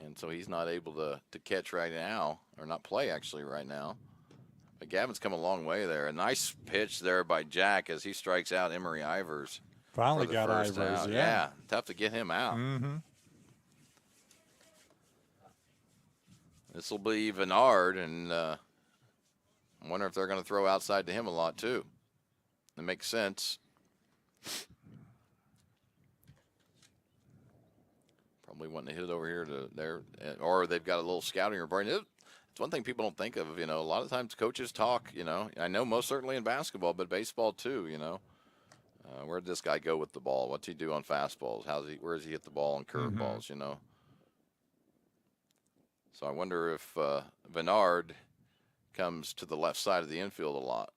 and so he's not able to catch right now, or not play actually right now. But Gavin's come a long way there. A nice pitch there by Jack as he strikes out Emery Ivers. Finally got Ivers, out. Yeah, tough to get him out. Mm-hmm. This will be Venard, and I wonder if they're going to throw outside to him a lot too. That makes sense. Probably wanting to hit it over here to there, or they've got a little scouting report. It's one thing people don't think of. You know, a lot of times coaches talk. You know, I know most certainly in basketball, but baseball too. You know, where did this guy go with the ball? What's he do on fastballs? Where does he hit the ball on curveballs? You know. So I wonder if Venard comes to the left side of the infield a lot.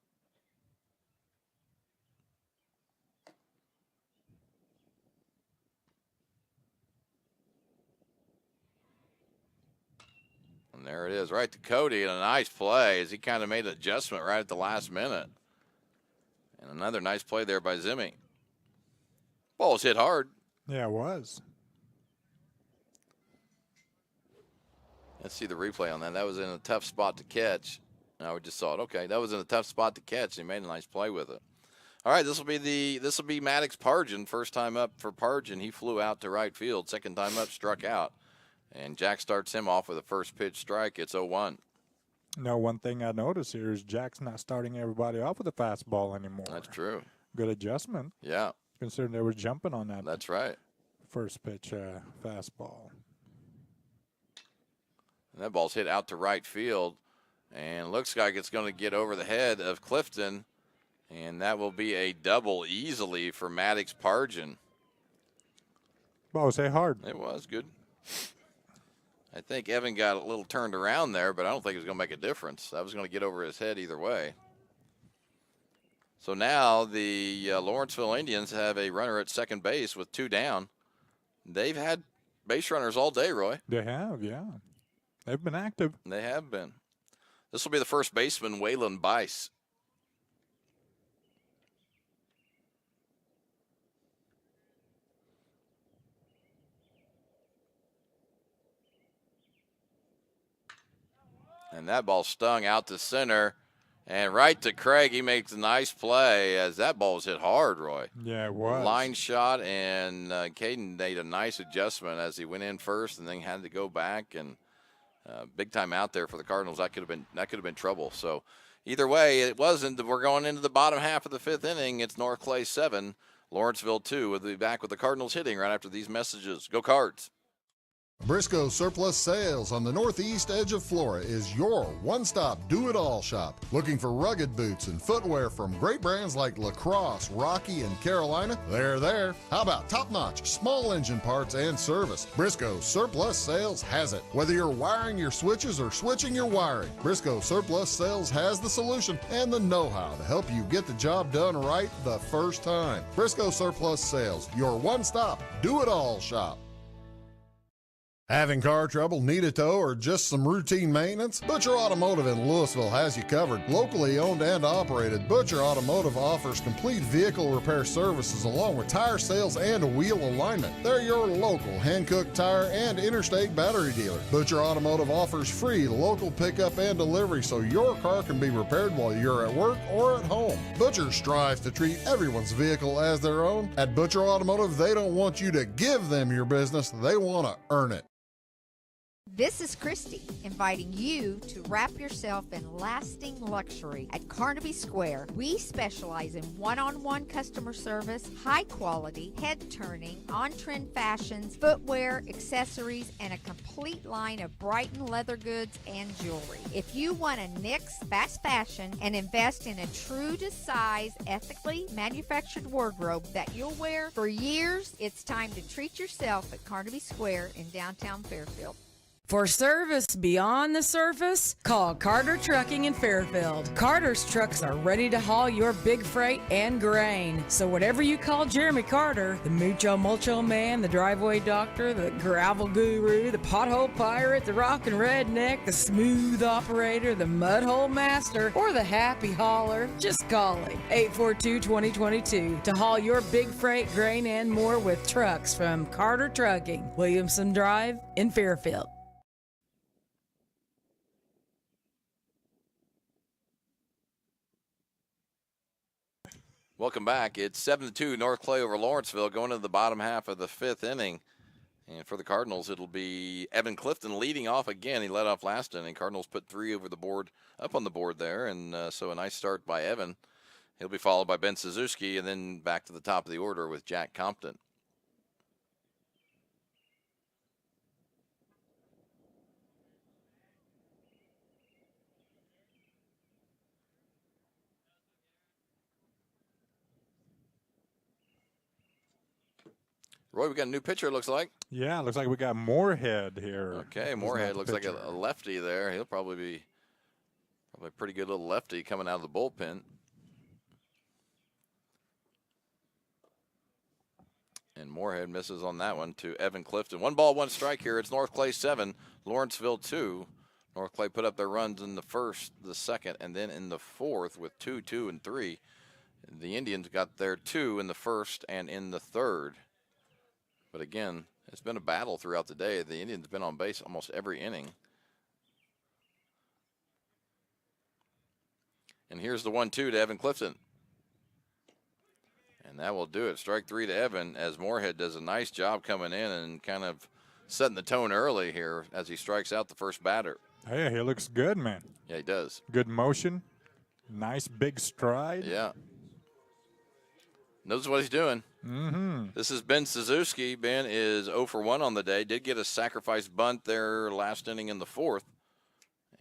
And there it is, right to Cody, and a nice play as he kind of made an adjustment right at the last minute. And another nice play there by Zimmy. Ball was hit hard. Yeah, it was. Let's see the replay on that. That was in a tough spot to catch. Now we just saw it. Okay, that was in a tough spot to catch. He made a nice play with it. All right, this will be Maddox Pargin. First time up for Pargin. He flew out to right field. Second time up, struck out. And Jack starts him off with a first pitch strike. It's 0-1. No, one thing I noticed here is Jack's not starting everybody off with a fastball anymore. That's true. Good adjustment. Yeah. Considering they were jumping on that. That's right. First pitch fastball. And that ball's hit out to right field. And looks like it's going to get over the head of Clifton. And that will be a double easily for Maddox Pargin. Ball was hit hard. It was good. I think Evan got a little turned around there, but I don't think it was going to make a difference. That was going to get over his head either way. So now the Lawrenceville Indians have a runner at second base with 2 down. They've had base runners all day, Roy. They have, yeah. They've been active. They have been. This will be the first baseman, Waylon Bice. And that ball stung out to center and right to Craig. He makes a nice play as that ball was hit hard, Roy. Yeah, it was. Line shot, and Caden made a nice adjustment as he went in first and then had to go back. And big time out there for the Cardinals. That could have been trouble. So either way, it wasn't. We're going into the bottom half of the 5th inning. It's North Clay 7, Lawrenceville 2. We'll be back with the Cardinals hitting right after these messages. Go Cards. Briscoe Surplus Sales on the northeast edge of Flora is your one-stop do-it-all shop. Looking for rugged boots and footwear from great brands like Lacrosse, Rocky, and Carolina? They're there. How about top-notch small engine parts and service? Briscoe Surplus Sales has it. Whether you're wiring your switches or switching your wiring, Briscoe Surplus Sales has the solution and the know-how to help you get the job done right the first time. Briscoe Surplus Sales, your one-stop do-it-all shop. Having car trouble, need a tow, or just some routine maintenance? Butcher Automotive in Louisville has you covered. Locally owned and operated, Butcher Automotive offers complete vehicle repair services along with tire sales and wheel alignment. They're your local Hankook tire and interstate battery dealer. Butcher Automotive offers free local pickup and delivery so your car can be repaired while you're at work or at home. Butcher strives to treat everyone's vehicle as their own. At Butcher Automotive, they don't want you to give them your business, they want to earn it. This is Christy, inviting you to wrap yourself in lasting luxury at Carnaby Square. We specialize in one-on-one customer service, high quality, head-turning, on-trend fashions, footwear, accessories, and a complete line of Brighton leather goods and jewelry. If you want to nix fast fashion and invest in a true-to-size, ethically manufactured wardrobe that you'll wear for years, it's time to treat yourself at Carnaby Square in downtown Fairfield. For service beyond the surface, call Carter Trucking in Fairfield. Carter's trucks are ready to haul your big freight and grain. So whatever you call Jeremy Carter, the Mucho Mulcho Man, the driveway doctor, the gravel guru, the pothole pirate, the rockin' redneck, the smooth operator, the mudhole master, or the happy hauler, just call him. 842-2022 to haul your big freight, grain, and more with trucks from Carter Trucking, Williamson Drive in Fairfield. Welcome back. It's 7-2 North Clay over Lawrenceville going into the bottom half of the fifth inning. And for the Cardinals, it'll be Evan Clifton leading off again. He led off last inning. Cardinals put 3 over the board, up on the board there. And so a nice start by Evan. He'll be followed by Ben Suzuki and then back to the top of the order with Jack Compton. Roy, we got a new pitcher, it looks like. Yeah, it looks like we got Moorhead here. Okay, Moorhead looks like a lefty there. He'll probably be a pretty good little lefty coming out of the bullpen. And Moorhead misses on that one to Evan Clifton. 1 ball, 1 strike here. It's North Clay 7, Lawrenceville 2. North Clay put up their runs in the first, the second, and then in the fourth with 2, 2, and 3. The Indians got their 2 in the first and in the third. But again, it's been a battle throughout the day. The Indians have been on base almost every inning. And here's the 1-2 to Evan Clifton. And that will do it. Strike 3 to Evan as Moorhead does a nice job coming in and kind of setting the tone early here as he strikes out the first batter. Hey, he looks good, man. Yeah, he does. Good motion. Nice big stride. Yeah. Knows what he's doing. Mm-hmm. This is Ben Suzuki. Ben is 0 for 1 on the day. Did get a sacrifice bunt there last inning in the fourth.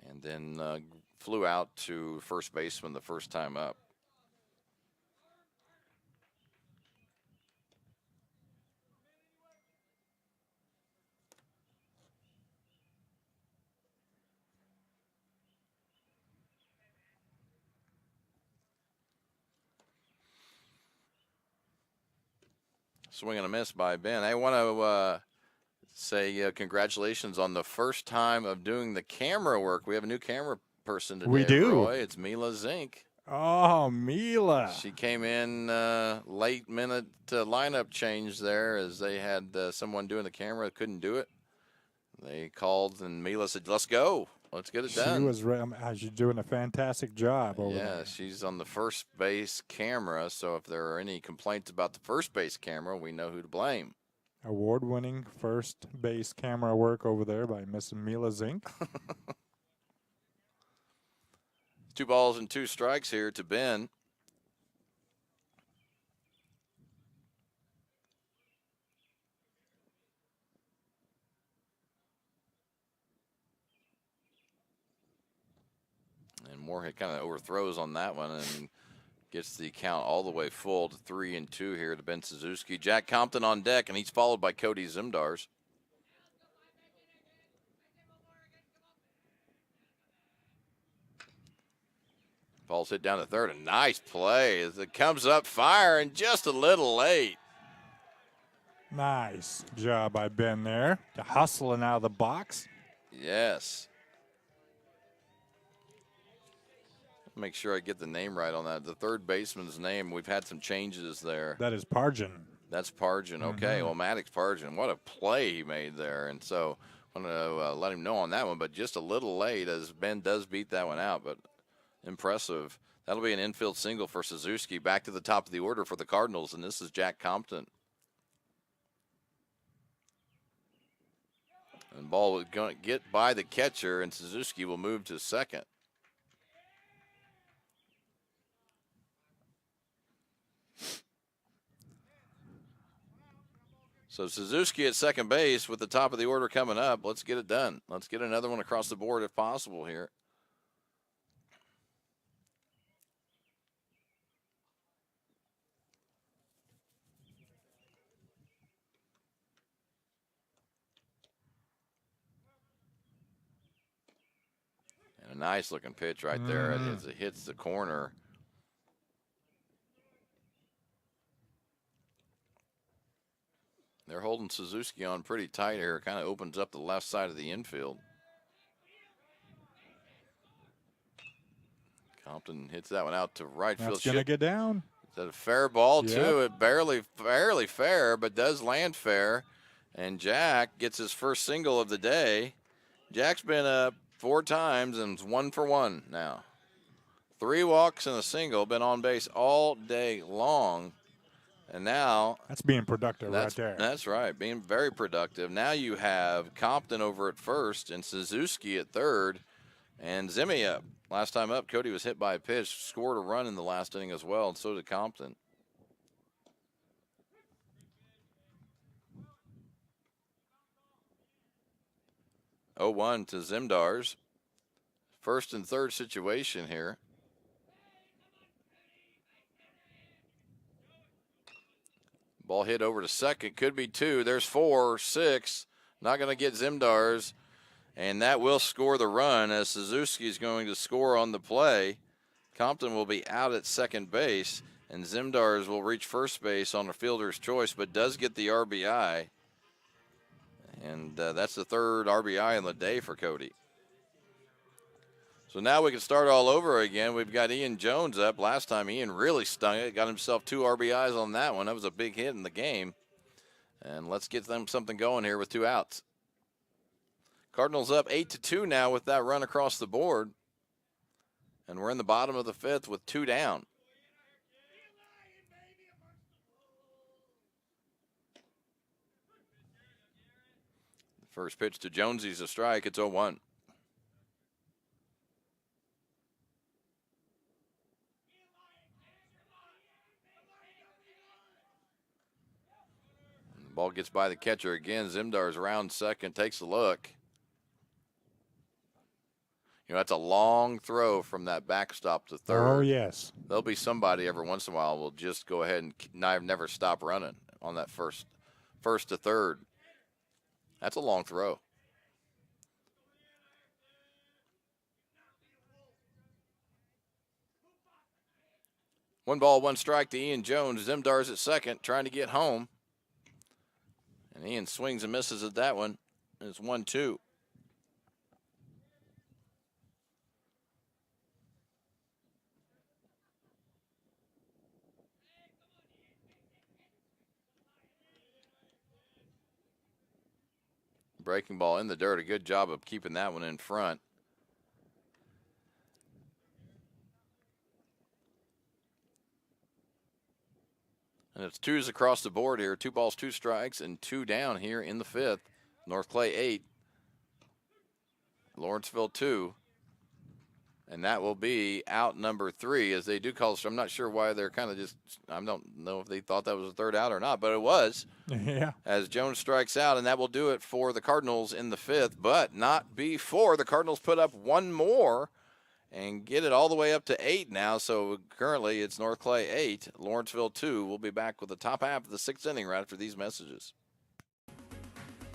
And then flew out to first baseman the first time up. Swing and a miss by Ben. I want to say congratulations on the first time of doing the camera work. We have a new camera person today. We do. Roy. It's Mila Zink. Oh, Mila. She came in late minute lineup change there as they had someone doing the camera couldn't do it. They called and Mila said, "Let's go. Let's get it done." She was she's doing a fantastic job over there. Yeah, she's on the first base camera, so if there are any complaints about the first base camera, we know who to blame. Award-winning first base camera work over there by Miss Mila Zink. 2 balls and 2 strikes here to Ben. And Moorhead kind of overthrows on that one and gets the count all the way full to 3-2 here to Ben Suzuki. Jack Compton on deck, and he's followed by Cody Zimdars. Ball's hit down to third. A nice play as it comes up firing just a little late. Nice job by Ben there. Hustling out of the box. Yes. Make sure I get the name right on that. The third baseman's name, we've had some changes there. That is Pargin. That's Pargin. Okay, well, Maddox Pargin. What a play he made there. And so I want to let him know on that one, but just a little late as Ben does beat that one out, but impressive. That'll be an infield single for Suzuki. Back to the top of the order for the Cardinals, and this is Jack Compton. And ball is going to get by the catcher, and Suzuki will move to second. So Suzuki at second base with the top of the order coming up. Let's get it done. Let's get another one across the board if possible here. Nice looking pitch right there as it hits the corner. They're holding Suzuki on pretty tight here. Kind of opens up the left side of the infield. Compton hits that one out to right field. That's going to get down. Is that a fair ball, Yep. too? It barely fair, but does land fair. And Jack gets his first single of the day. Jack's been up 4 times and is 1 for 1 now. 3 walks and a single, been on base all day long. And now That's being productive right there. That's right, being very productive. Now you have Compton over at first and Suzuki at third and Zimmy up. Last time up, Cody was hit by a pitch, scored a run in the last inning as well, and so did Compton. Oh, 1 to Zimdars. First and third situation here. Ball hit over to second. Could be 2. There's 4, 6. Not going to get Zimdars. And that will score the run as Suzuki is going to score on the play. Compton will be out at second base. And Zimdars will reach first base on a fielder's choice, but does get the RBI. And that's the 3rd RBI in the day for Cody. So now we can start all over again. We've got Ian Jones up. Last time Ian really stung it. Got himself 2 RBIs on that one. That was a big hit in the game. And let's get them something going here with 2 outs. Cardinals up 8-2 now with that run across the board. And we're in the bottom of the 5th with 2 down. The first pitch to Jonesy's a strike. It's 0-1. Ball gets by the catcher again. Zimdar's around second, takes a look. You know, that's a long throw from that backstop to third. Oh, yes. There'll be somebody every once in a while will just go ahead and never stop running on that first to third. That's a long throw. One ball, one strike to Ian Jones. Zimdar's at second, trying to get home. And Ian swings and misses at that one. It's 1-2. Breaking ball in the dirt. A good job of keeping that one in front. And it's 2s across the board here. 2 balls, 2 strikes, and 2 down here in the 5th. North Clay 8. Lawrenceville 2. And that will be out number 3 as they do call. I'm not sure why they're kind of just, I don't know if they thought that was a 3rd out or not, but it was. Yeah. As Jones strikes out, and that will do it for the Cardinals in the 5th, but not before. The Cardinals put up 1 more and get it all the way up to 8 now. So currently it's North Clay 8, Lawrenceville 2. We'll be back with the top half of the 6th inning right after these messages.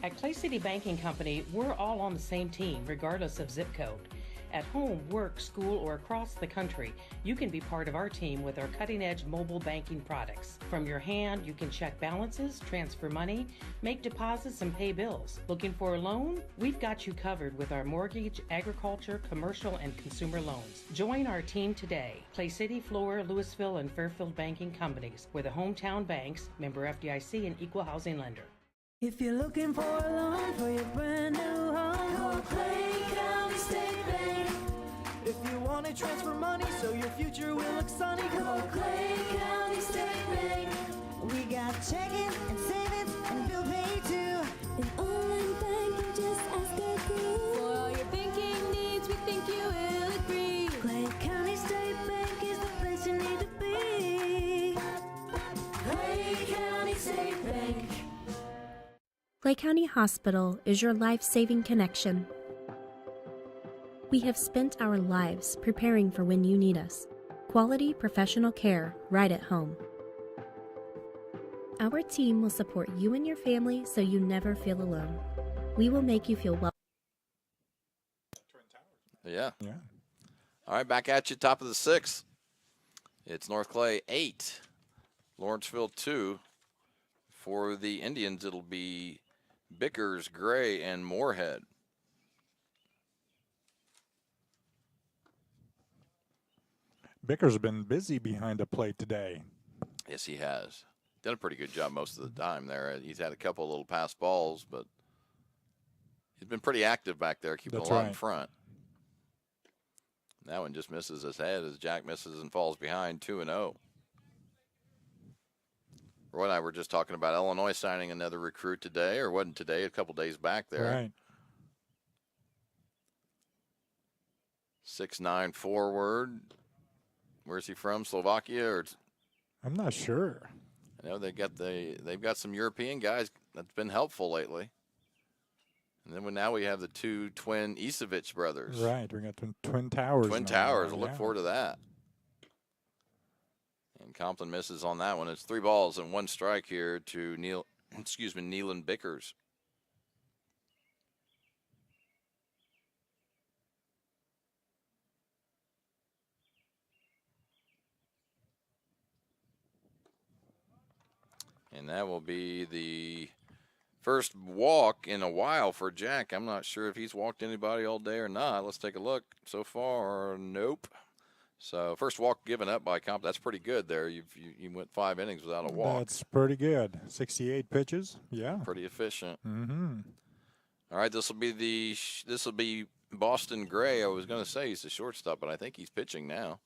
At Clay City Banking Company, we're all on the same team, regardless of zip code. At home, work, school, or across the country, you can be part of our team with our cutting-edge mobile banking products. From your hand, you can check balances, transfer money, make deposits, and pay bills. Looking for a loan? We've got you covered with our mortgage, agriculture, commercial, and consumer loans. Join our team today. Clay City, Flora, Louisville, and Fairfield Banking Companies. We're the hometown banks, member FDIC, and equal housing lender. If you're looking for a loan for your brand new home, call Clay County State Bank. If you want to transfer money so your future will look sunny, call Clay County State Bank. We got checking and savings and bill pay too. An online bank, just ask our crew. For all your banking needs, we think you will agree. Clay County State Bank is the place you need to be. Clay County State Bank. Clay County Hospital is your life-saving connection. We have spent our lives preparing for when you need us. Quality professional care right at home. Our team will support you and your family so you never feel alone. We will make you feel well. Yeah. Yeah. All right, back at you, top of the 6th. It's North Clay 8, Lawrenceville 2. For the Indians, it'll be Bickers, Gray, and Moorhead. Bickers has been busy behind the plate today. Yes, he has. Done a pretty good job most of the time there. He's had a couple of little pass balls, but he's been pretty active back there, keeping That's a lot in right. front. That one just misses his head as Jack misses and falls behind 2-0. Roy and I were just talking about Illinois signing another recruit today, or wasn't today, a couple days back there. Right. 6'9" forward. Where's he from? Slovakia, or I'm not sure. I know they've got some European guys that's been helpful lately. And then now we have the 2 twin Isevich brothers. Right, we got Twin Towers. Twin now. Towers. I'll Yeah. look forward to that. And Compton misses on that one. It's 3 balls and 1 strike here to Neelan Bickers. And that will be the first walk in a while for Jack. I'm not sure if he's walked anybody all day or not. Let's take a look. So far, nope. So first walk given up by Comp. That's pretty good there. You went 5 innings without a walk. That's pretty good. 68 pitches. Yeah. Pretty efficient. Mm-hmm. All right, this will be Boston Gray. I was going to say he's the shortstop, but I think he's pitching now.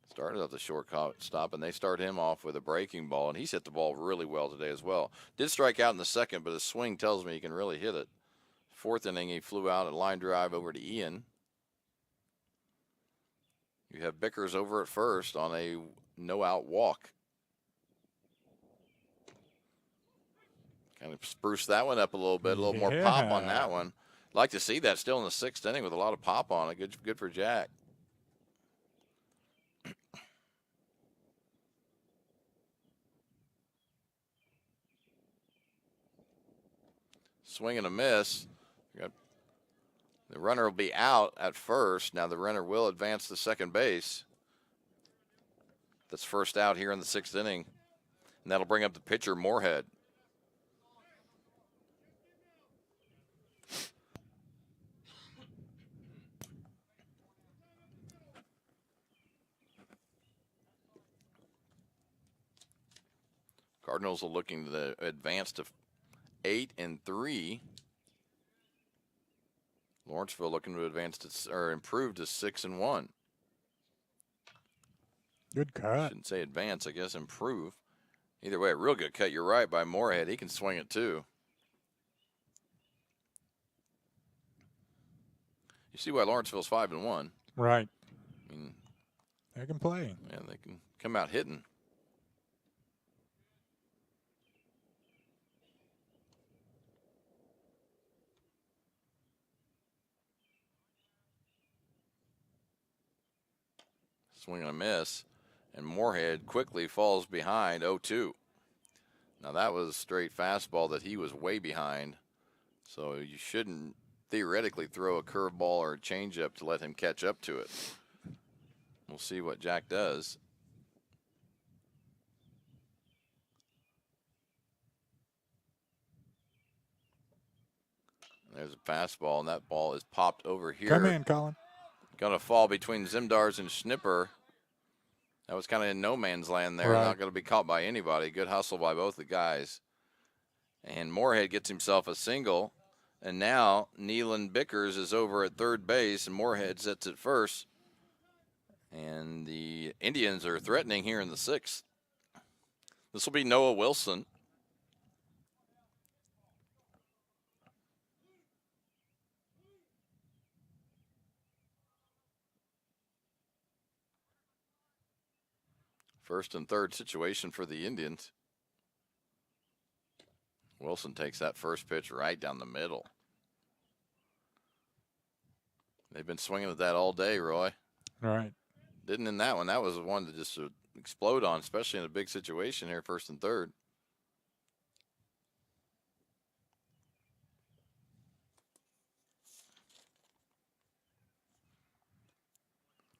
Started at the shortstop, and they start him off with a breaking ball, and he's hit the ball really well today as well. Did strike out in the second, but his swing tells me he can really hit it. 4th inning, he flew out a line drive over to Ian. You have Bickers over at first on a no-out walk. Kind of spruce that one up a little bit, a little more pop on that one. Like to see that still in the 6th inning with a lot of pop on it. Good for Jack. Swing and a miss. The runner will be out at first. Now the runner will advance to second base. That's first out here in the 6th inning. And that'll bring up the pitcher, Moorhead. Cardinals are looking to advance to 8-3. Lawrenceville looking to advance to or improve to 6-1. Good cut. Shouldn't say advance, I guess improve. Either way, a real good cut. You're right by Moorhead. He can swing it too. You see why Lawrenceville's 5-1. Right. I mean, they can play. Yeah, they can come out hitting. Swing and a miss, and Moorhead quickly falls behind 0-2. Now that was straight fastball that he was way behind, so you shouldn't theoretically throw a curveball or a changeup to let him catch up to it. We'll see what Jack does. There's a fastball, and that ball is popped over here. Come in, Colin. Going to fall between Zimdars and Schnipper. That was kind of in no man's land there. Right. Not going to be caught by anybody. Good hustle by both the guys. And Moorhead gets himself a single. And now Neelan Bickers is over at third base, and Moorhead sits at first. And the Indians are threatening here in the 6th. This will be Noah Wilson. First and third situation for the Indians. Wilson takes that first pitch right down the middle. They've been swinging at that all day, Roy. Right. Didn't in that one. That was the one to just explode on, especially in a big situation here, first and third.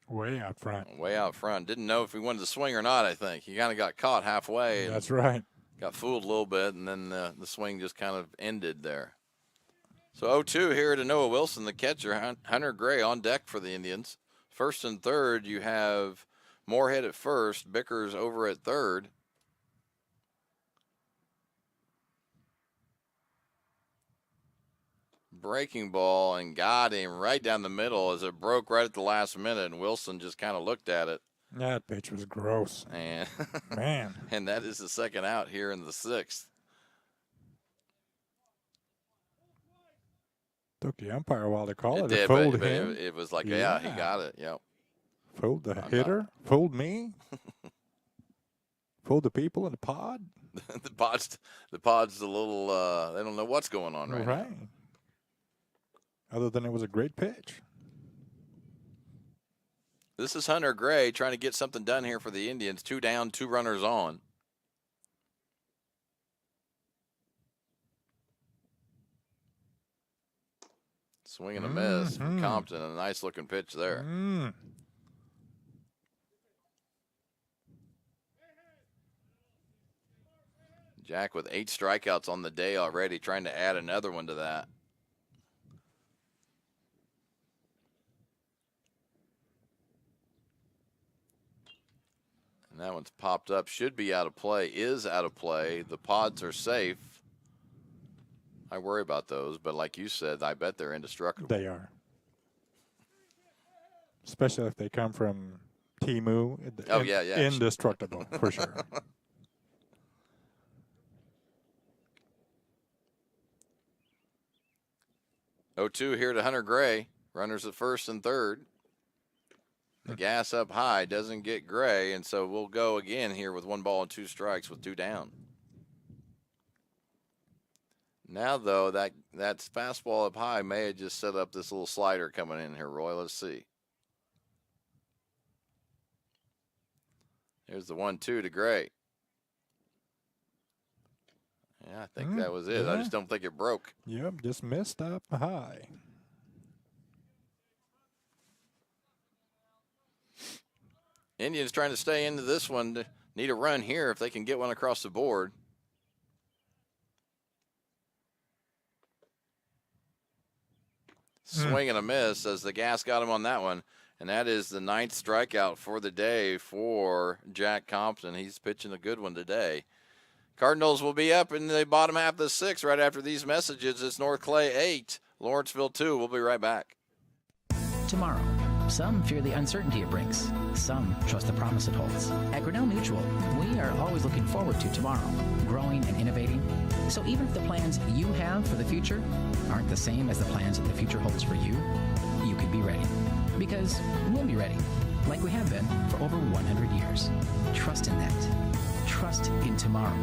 Way out front. Way out front. Didn't know if he wanted to swing or not, I think. He kind of got caught halfway. That's right. Got fooled a little bit, and then the swing just kind of ended there. So 0-2 here to Noah Wilson, the catcher. Hunter Gray on deck for the Indians. First and third, you have Moorhead at first, Bickers over at third. Breaking ball and got him right down the middle as it broke right at the last minute, and Wilson just kind of looked at it. That pitch was gross. And man. And that is the second out here in the sixth. Took the umpire a while to call it. Did, fooled but him. it was like, yeah, he got it. Yep. Fooled the hitter. Fooled me. Fooled the people in the pod. the pod's a little. They don't know what's going on right now. Other than it was a great pitch. This is Hunter Gray trying to get something done here for the Indians. 2 down, 2 runners on. Swing and a miss from Compton. A nice looking pitch there. Jack with 8 strikeouts on the day already, trying to add another one to that. And that one's popped up. Should be out of play. Is out of play. The pods are safe. I worry about those, but like you said, I bet they're indestructible. They are. Especially if they come from Timu. Oh, yeah. Indestructible, for sure. 0-2 here to Hunter Gray. Runners at first and third. The gas up high doesn't get Gray, and so we'll go again here with 1 ball and 2 strikes with 2 down. Now, though, that fastball up high may have just set up this little slider coming in here, Roy. Let's see. Here's the 1-2 to Gray. Yeah, I think that was it. Yeah. I just don't think it broke. Yep, just missed up high. Indians trying to stay into this one. Need a run here if they can get one across the board. Swing and a miss as the gas got him on that one. And that is the 9th strikeout for the day for Jack Compton. He's pitching a good one today. Cardinals will be up in the bottom half of the 6th right after these messages. It's North Clay 8, Lawrenceville 2. We'll be right back. Tomorrow. Some fear the uncertainty it brings. Some trust the promise it holds. At Grinnell Mutual, we are always looking forward to tomorrow, growing and innovating. So even if the plans you have for the future aren't the same as the plans that the future holds for you, you can be ready. Because we'll be ready, like we have been for over 100 years. Trust in that. Trust in tomorrow.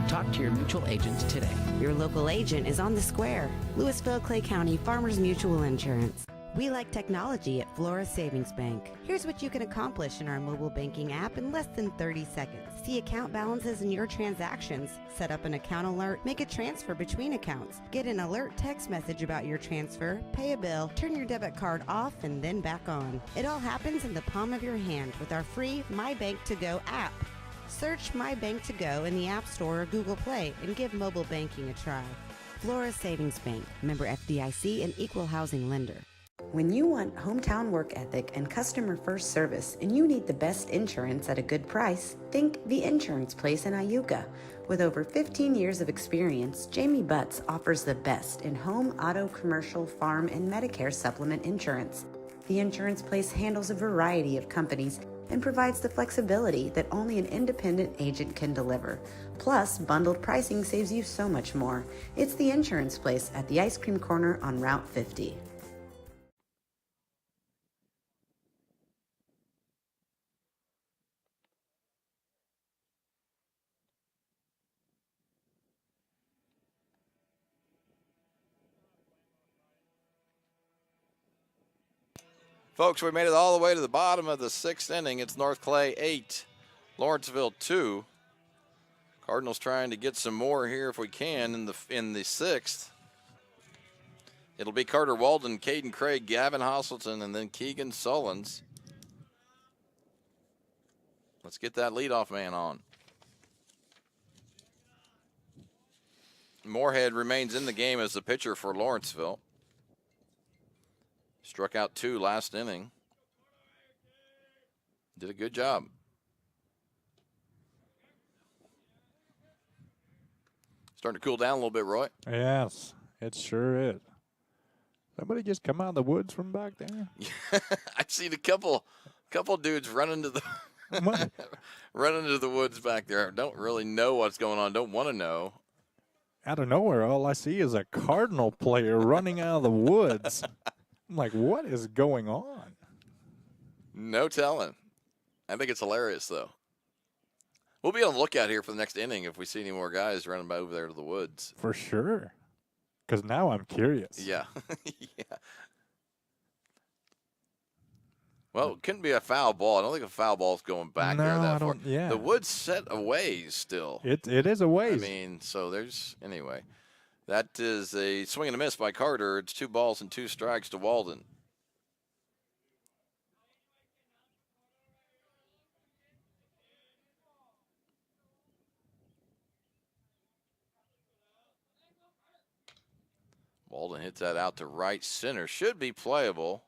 Talk to your mutual agent today. Your local agent is on the square. Louisville, Clay County Farmers Mutual Insurance. We like technology at Flora Savings Bank. Here's what you can accomplish in our mobile banking app in less than 30 seconds. See account balances in your transactions, set up an account alert, make a transfer between accounts, get an alert text message about your transfer, pay a bill, turn your debit card off and then back on. It all happens in the palm of your hand with our free My Bank to Go app. Search My Bank to Go in the App Store or Google Play and give mobile banking a try. Flora Savings Bank, member FDIC and equal housing lender. When you want hometown work ethic and customer first service and you need the best insurance at a good price, think The Insurance Place in Iuka. With over 15 years of experience, Jamie Butts offers the best in home, auto, commercial, farm, and Medicare supplement insurance. The Insurance Place handles a variety of companies and provides the flexibility that only an independent agent can deliver. Plus, bundled pricing saves you so much more. It's The Insurance Place at the Ice Cream Corner on Route 50. Folks, we made it all the way to the bottom of the 6th inning. It's North Clay 8, Lawrenceville 2. Cardinals trying to get some more here if we can in the 6th. It'll be Carter Walden, Caden Craig, Gavin Hosselton, and then Keegan Sullins. Let's get that leadoff man on. Moorhead remains in the game as the pitcher for Lawrenceville. Struck out 2 last inning. Did a good job. Starting to cool down a little bit, Roy. Yes, it sure is. Somebody just come out of the woods from back there? I've seen a couple dudes running to the running to the woods back there. Don't really know what's going on. Don't want to know. Out of nowhere, all I see is a Cardinal player running out of the woods. I'm like, what is going on? No telling. I think it's hilarious, though. We'll be on the lookout here for the next inning if we see any more guys running by over there to the woods. For sure. Because now I'm curious. Yeah. Yeah. Well, it couldn't be a foul ball. I don't think a foul ball's going back there that far. Yeah. The wood's set a ways still. It is a ways. I mean, so there's anyway. That is a swing and a miss by Carter. It's 2 balls and 2 strikes to Walden. Walden hits that out to right center. Should be playable.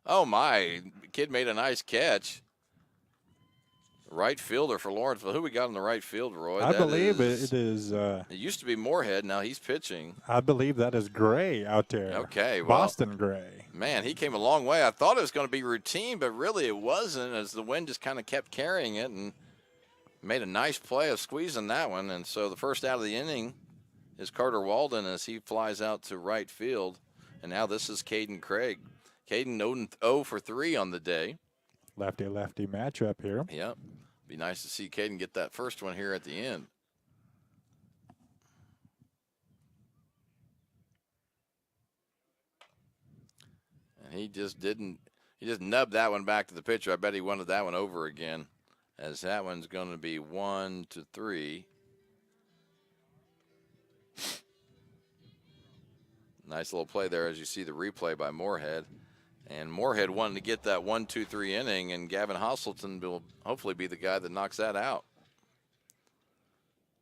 Oh, my. Kid made a nice catch. Right fielder for Lawrenceville. Who we got in the right field, Roy? I believe it is. It used to be Moorhead. Now he's pitching. I believe that is Gray out there. Okay. Well, Boston Gray. Man, he came a long way. I thought it was going to be routine, but really it wasn't, as the wind just kind of kept carrying it and made a nice play of squeezing that one. And so the first out of the inning is Carter Walden as he flies out to right field. And now this is Caden Craig. Caden 0 for 3 on the day. Lefty-lefty matchup here. Yep. Be nice to see Caden get that first one here at the end. And he just nubbed that one back to the pitcher. I bet he wanted that one over again, as that one's going to be 1-3. Nice little play there as you see the replay by Moorhead. And Moorhead wanted to get that 1-2-3 inning, and Gavin Hostleton will hopefully be the guy that knocks that out.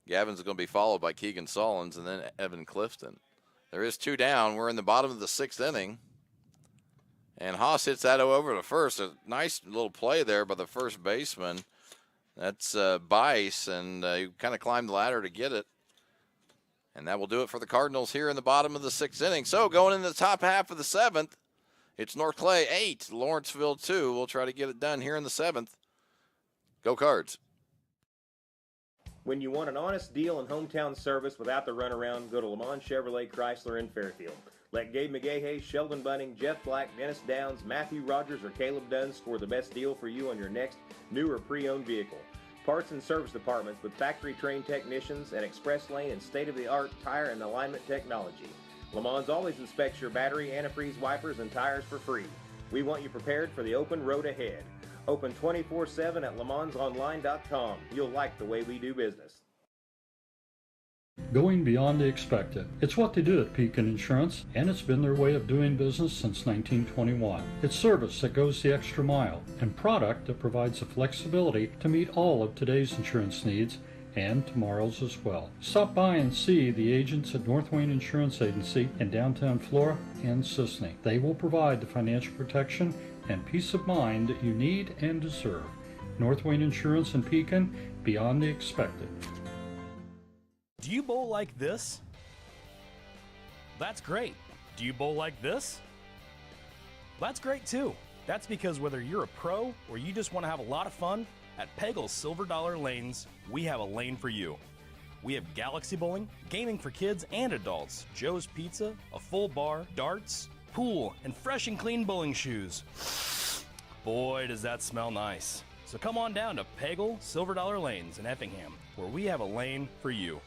Gavin's going to be followed by Keegan Sollins and then Evan Clifton. There is 2 down. We're in the bottom of the 6th inning. And Haas hits that over to first. A nice little play there by the first baseman. That's Bice, and he kind of climbed the ladder to get it. And that will do it for the Cardinals here in the bottom of the 6th inning. So going into the top half of the 7th, it's North Clay 8, Lawrenceville 2. We'll try to get it done here in the 7th. Go Cards. When you want an honest deal and hometown service without the runaround, go to Lamont Chevrolet Chrysler in Fairfield. Let Gabe McGahey, Sheldon Bunning, Jeff Black, Dennis Downs, Matthew Rogers, or Caleb Dunn score the best deal for you on your next new or pre-owned vehicle. Parts and service departments with factory-trained technicians and express lane and state-of-the-art tire and alignment technology. Le Mans always inspects your battery, antifreeze, wipers, and tires for free. We want you prepared for the open road ahead. Open 24/7 at lemansonline.com. You'll like the way we do business. Going beyond the expected. It's what they do at Pekin Insurance, and it's been their way of doing business since 1921. It's service that goes the extra mile, and product that provides the flexibility to meet all of today's insurance needs and tomorrow's as well. Stop by and see the agents at North Wayne Insurance Agency in downtown Flora and Sisney. They will provide the financial protection and peace of mind that you need and deserve. North Wayne Insurance in Pekin, beyond the expected. Do you bowl like this? That's great. Do you bowl like this? That's great too. That's because whether you're a pro or you just want to have a lot of fun, at Peggle's Silver Dollar Lanes, we have a lane for you. We have galaxy bowling, gaming for kids and adults, Joe's Pizza, a full bar, darts, pool, and fresh and clean bowling shoes. Boy, does that smell nice. So come on down to Peggle Silver Dollar Lanes in Effingham, where we have a lane for you.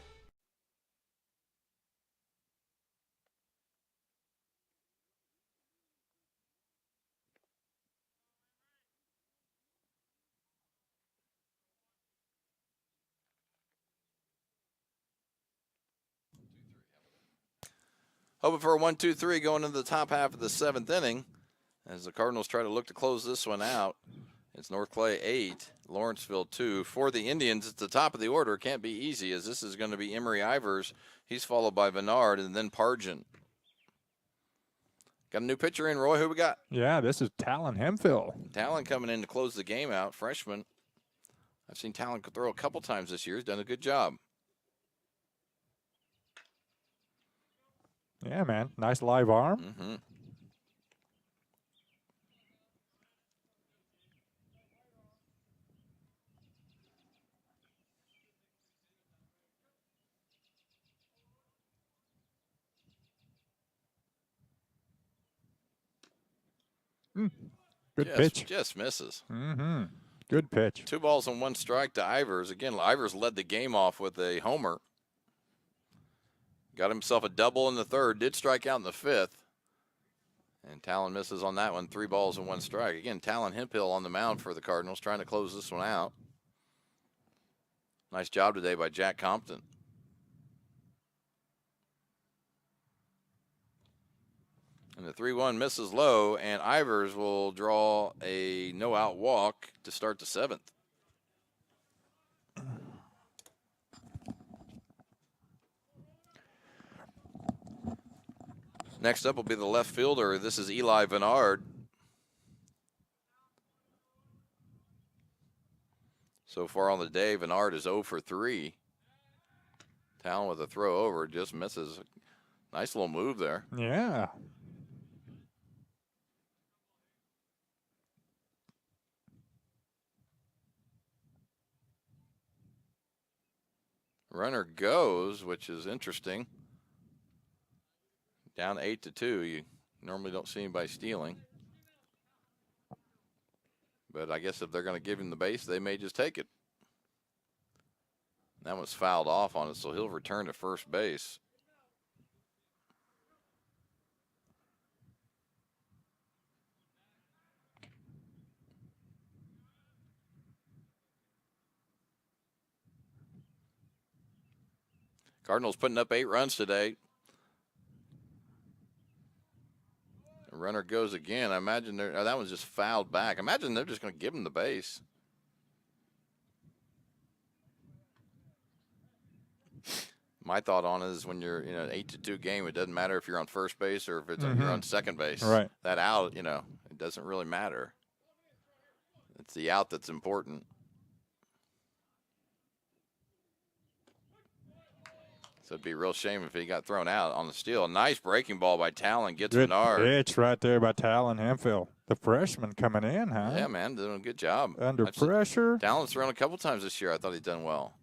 Hoping for a 1-2-3 going into the top half of the 7th inning as the Cardinals try to look to close this one out. It's North Clay 8, Lawrenceville 2. For the Indians, it's the top of the order. Can't be easy, as this is going to be Emery Ivers. He's followed by Vennard and then Pargin. Got a new pitcher in, Roy. Who we got? Yeah, this is Talon Hemphill. Talon coming in to close the game out, freshman. I've seen Talon throw a couple times this year. He's done a good job. Yeah, man. Nice live arm. Mm-hmm. Good pitch. Just misses. Mm-hmm. Good pitch. 2 balls and 1 strike to Ivers. Again, Ivers led the game off with a homer. Got himself a double in the 3rd. Did strike out in the 5th. And Talon misses on that one. 3 balls and 1 strike. Again, Talon Hemphill on the mound for the Cardinals, trying to close this one out. Nice job today by Jack Compton. And the 3-1 misses low, and Ivers will draw a no-out walk to start the 7th. Next up will be the left fielder. This is Eli Vennard. So far on the day, Vennard is 0 for 3. Talon with a throw over, just misses. Nice little move there. Yeah. Runner goes, which is interesting. Down 8-2. You normally don't see anybody stealing. But I guess if they're going to give him the base, they may just take it. That one's fouled off on it, so he'll return to first base. Cardinals putting up 8 runs today. The runner goes again. I imagine that one's just fouled back. Imagine they're just going to give him the base. My thought on it is when you're in an 8-2 game, it doesn't matter if you're on first base or if it's you're on second base. Right. That out, it doesn't really matter. It's the out that's important. So it'd be a real shame if he got thrown out on the steal. Nice breaking ball by Talon. Gets Good Vennard. pitch right there by Talon Hemphill. The freshman coming in, huh? Yeah, man, doing a good job. Under pressure. Talon's thrown a couple times this year. I thought he'd done well.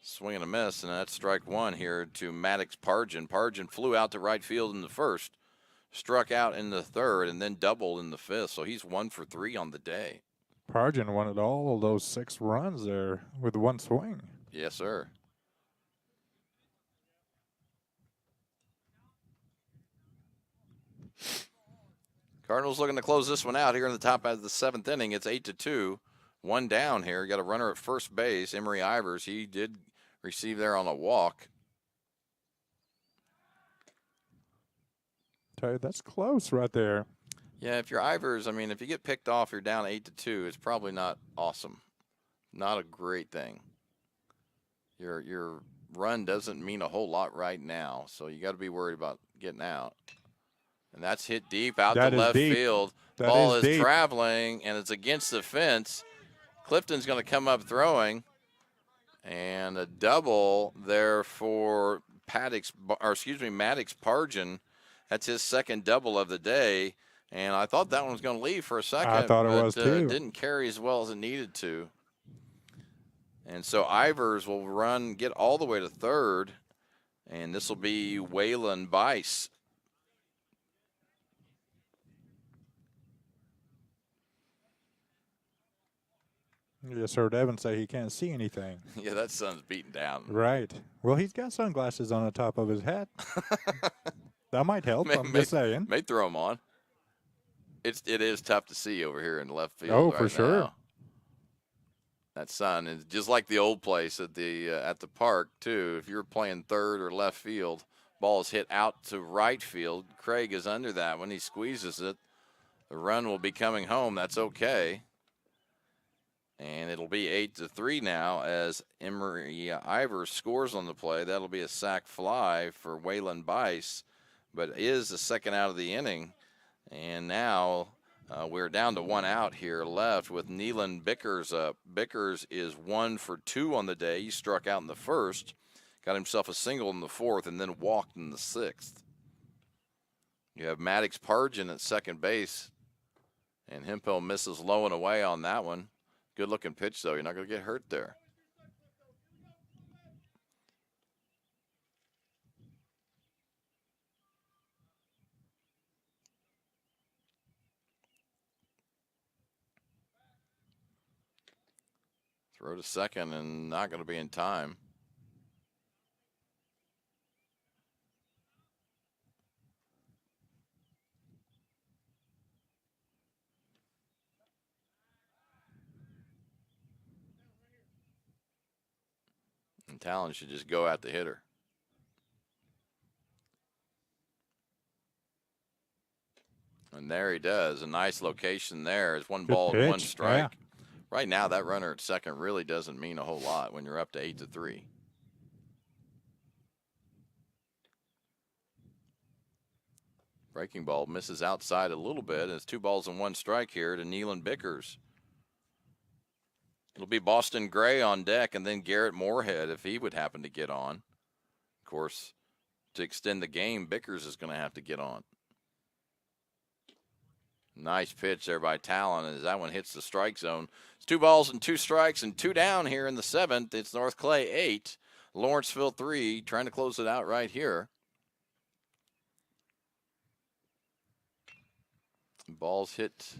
Swing and a miss, and that's strike 1 here to Maddox Pargin. Pargin flew out to right field in the 1st, struck out in the 3rd, and then doubled in the 5th. So he's 1 for 3 on the day. Pargin wanted all of those 6 runs there with 1 swing. Yes, sir. Cardinals looking to close this one out here in the top of the 7th inning. It's 8-2. 1 down here. Got a runner at first base, Emery Ivers. He did receive there on a walk. Tell you, that's close right there. Yeah, if you're Ivers, I mean, if you get picked off, you're down 8-2. It's probably not awesome. Not a great thing. Your run doesn't mean a whole lot right now, so you got to be worried about getting out. And that's hit deep out to left field. Ball is traveling, and it's against the fence. Clifton's going to come up throwing. And a double there for Maddox Pargin. That's his 2nd double of the day. And I thought that one was going to leave for a second. I thought it was too. Didn't carry as well as it needed to. And so Ivers will get all the way to 3rd. And this will be Waylon Bice. You just heard Evan say he can't see anything. Yeah, that sun's beating down. Right. Well, he's got sunglasses on the top of his hat. That might help, I'm just saying. May throw them on. It is tough to see over here in left field. Oh, right for sure. now. That sun is just like the old place at the park too. If you're playing third or left field, ball is hit out to right field. Craig is under that. When he squeezes it, the run will be coming home. That's okay. And it'll be 8-3 now as Emery Ivers scores on the play. That'll be a sac fly for Waylon Bice, but is the second out of the inning. And now we're down to 1 out here left with Neelan Bickers up. Bickers is 1 for 2 on the day. He struck out in the first, got himself a single in the fourth, and then walked in the sixth. You have Maddox Pargin at second base, and Hemphill misses low and away on that one. Good looking pitch, though. You're not going to get hurt there. Throw to second and not going to be in time. And Talon should just go at the hitter. And there he does. A nice location there. It's 1 ball and 1 strike. Yeah. Right now, that runner at second really doesn't mean a whole lot when you're up to 8-3. Breaking ball misses outside a little bit. It's 2 balls and 1 strike here to Neelan Bickers. It'll be Boston Gray on deck and then Garrett Moorhead if he would happen to get on. Of course, to extend the game, Bickers is going to have to get on. Nice pitch there by Talon as that one hits the strike zone. It's 2 balls and 2 strikes and 2 down here in the 7th. It's North Clay 8, Lawrenceville 3, trying to close it out right here. Ball's hit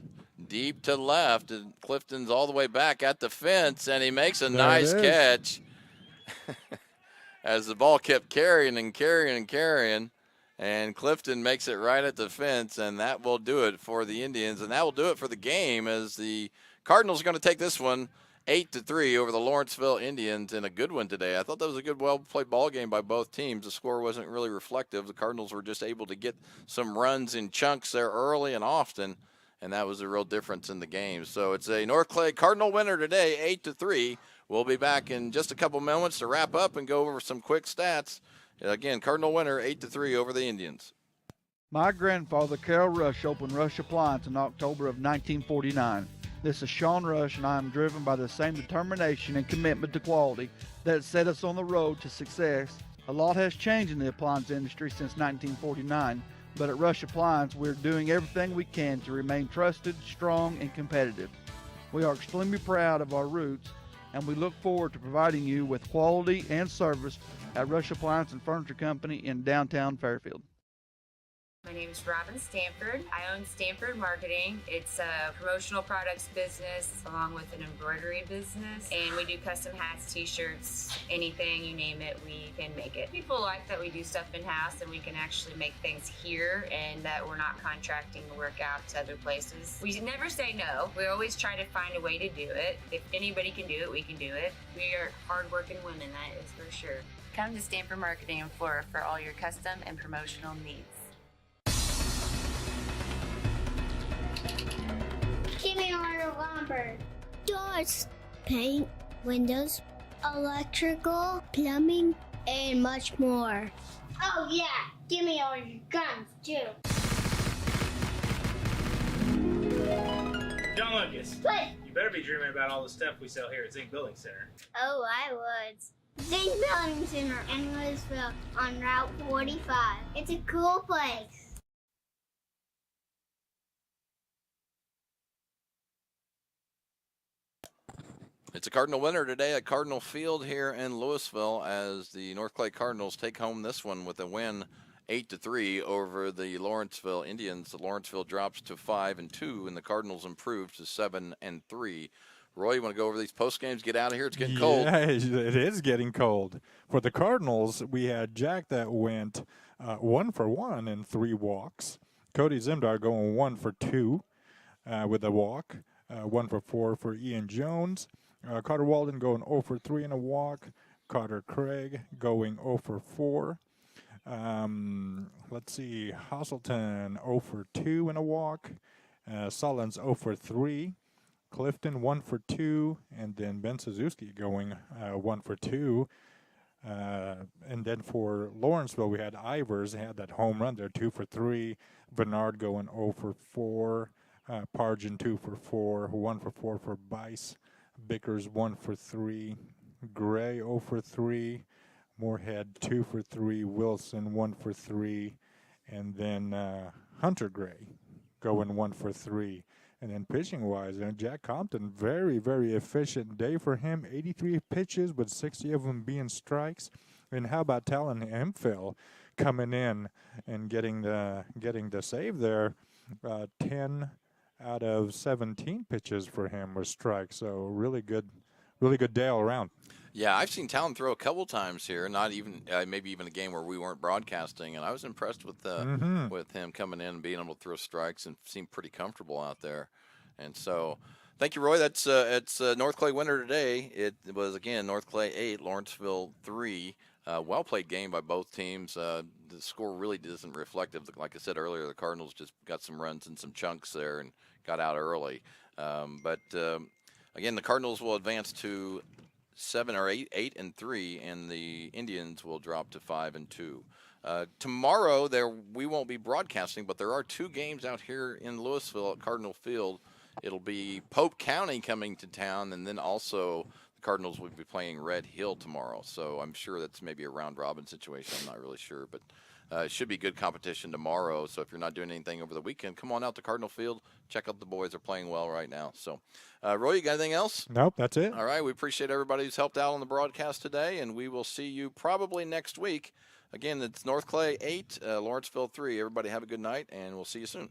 deep to left, and Clifton's all the way back at the fence, and he makes a nice catch as the ball kept carrying and carrying and carrying. And Clifton makes it right at the fence, and that will do it for the Indians, and that will do it for the game as the Cardinals are going to take this one 8-3 over the Lawrenceville Indians in a good one today. I thought that was a good, well-played ball game by both teams. The score wasn't really reflective. The Cardinals were just able to get some runs in chunks there early and often, and that was a real difference in the game. So it's a North Clay Cardinal winner today, 8-3. We'll be back in just a couple moments to wrap up and go over some quick stats. Again, Cardinal winner 8-3 over the Indians. My grandfather, Carol Rush, opened Rush Appliance in October of 1949. This is Sean Rush, and I am driven by the same determination and commitment to quality that set us on the road to success. A lot has changed in the appliance industry since 1949, but at Rush Appliance, we're doing everything we can to remain trusted, strong, and competitive. We are extremely proud of our roots, and we look forward to providing you with quality and service at Rush Appliance and Furniture Company in downtown Fairfield. My name is Robin Stanford. I own Stanford Marketing. It's a promotional products business along with an embroidery business. And we do custom hats, t-shirts, anything, you name it, we can make it. People like that we do stuff in-house and we can actually make things here and that we're not contracting the work out to other places. We never say no. We always try to find a way to do it. If anybody can do it, we can do it. We are hardworking women, that is for sure. Come to Stanford Marketing in Flora for all your custom and promotional needs. Give me all your lumber. Doors, paint, windows, electrical, plumbing, and much more. Oh yeah, give me all your guns too. John Lucas. What? You better be dreaming about all the stuff we sell here at Zink Building Center. Oh, I would. Zink Building Center in Lawrenceville on Route 45. It's a cool place. It's a Cardinal winner today at Cardinal Field here in Louisville as the North Clay Cardinals take home this one with a win 8-3 over the Lawrenceville Indians. The Lawrenceville drops to 5-2 and the Cardinals improve to 7-3. Roy, you want to go over these post games? Get out of here. It's getting cold. Yeah, it is getting cold. For the Cardinals, we had Jack that went 1 for 1 in 3 walks. Cody Zimdar going 1 for 2 with a walk. 1 for 4 for Ian Jones. Carter Walden going 0 for 3 in a walk. Carter Craig going 0 for 4. Let's see, Hasselton 0 for 2 in a walk. Sullins 0 for 3. Clifton 1 for 2. And then Ben Suzuki going 1 for 2. And then for Lawrenceville, we had Ivers. They had that home run there, 2 for 3. Bernard going 0 for 4. Pargin 2 for 4. 1 for 4 for Bice. Bickers 1 for 3. Gray 0 for 3. Moorhead 2 for 3. Wilson 1 for 3. And then Hunter Gray going 1 for 3. And then pitching-wise, Jack Compton, very, very efficient day for him. 83 pitches, with 60 of them being strikes. And how about Talon Hemphill coming in and getting the save there? 10 out of 17 pitches for him were strikes. So really good day all around. Yeah, I've seen Talon throw a couple times here, not even maybe even a game where we weren't broadcasting, and I was impressed with with him coming in and being able to throw strikes and seemed pretty comfortable out there. And so, thank you, Roy. That's it's North Clay winner today. It was again North Clay 8, Lawrenceville 3. Well played game by both teams. The score really isn't reflective. Like I said earlier, the Cardinals just got some runs and some chunks there and got out early. But again, the Cardinals will advance to 7 or 8 and 3, and the Indians will drop to 5 and 2. Tomorrow we won't be broadcasting, but there are 2 games out here in Louisville at Cardinal Field. It'll be Pope County coming to town, and then also the Cardinals will be playing Red Hill tomorrow. So I'm sure that's maybe a round robin situation. I'm not really sure, but it should be good competition tomorrow. So if you're not doing anything over the weekend, come on out to Cardinal Field. Check out the boys. They're playing well right now. So, Roy, you got anything else? Nope, that's it. All right. We appreciate everybody who's helped out on the broadcast today, and we will see you probably next week. Again, it's North Clay 8, Lawrenceville 3. Everybody have a good night, and we'll see you soon.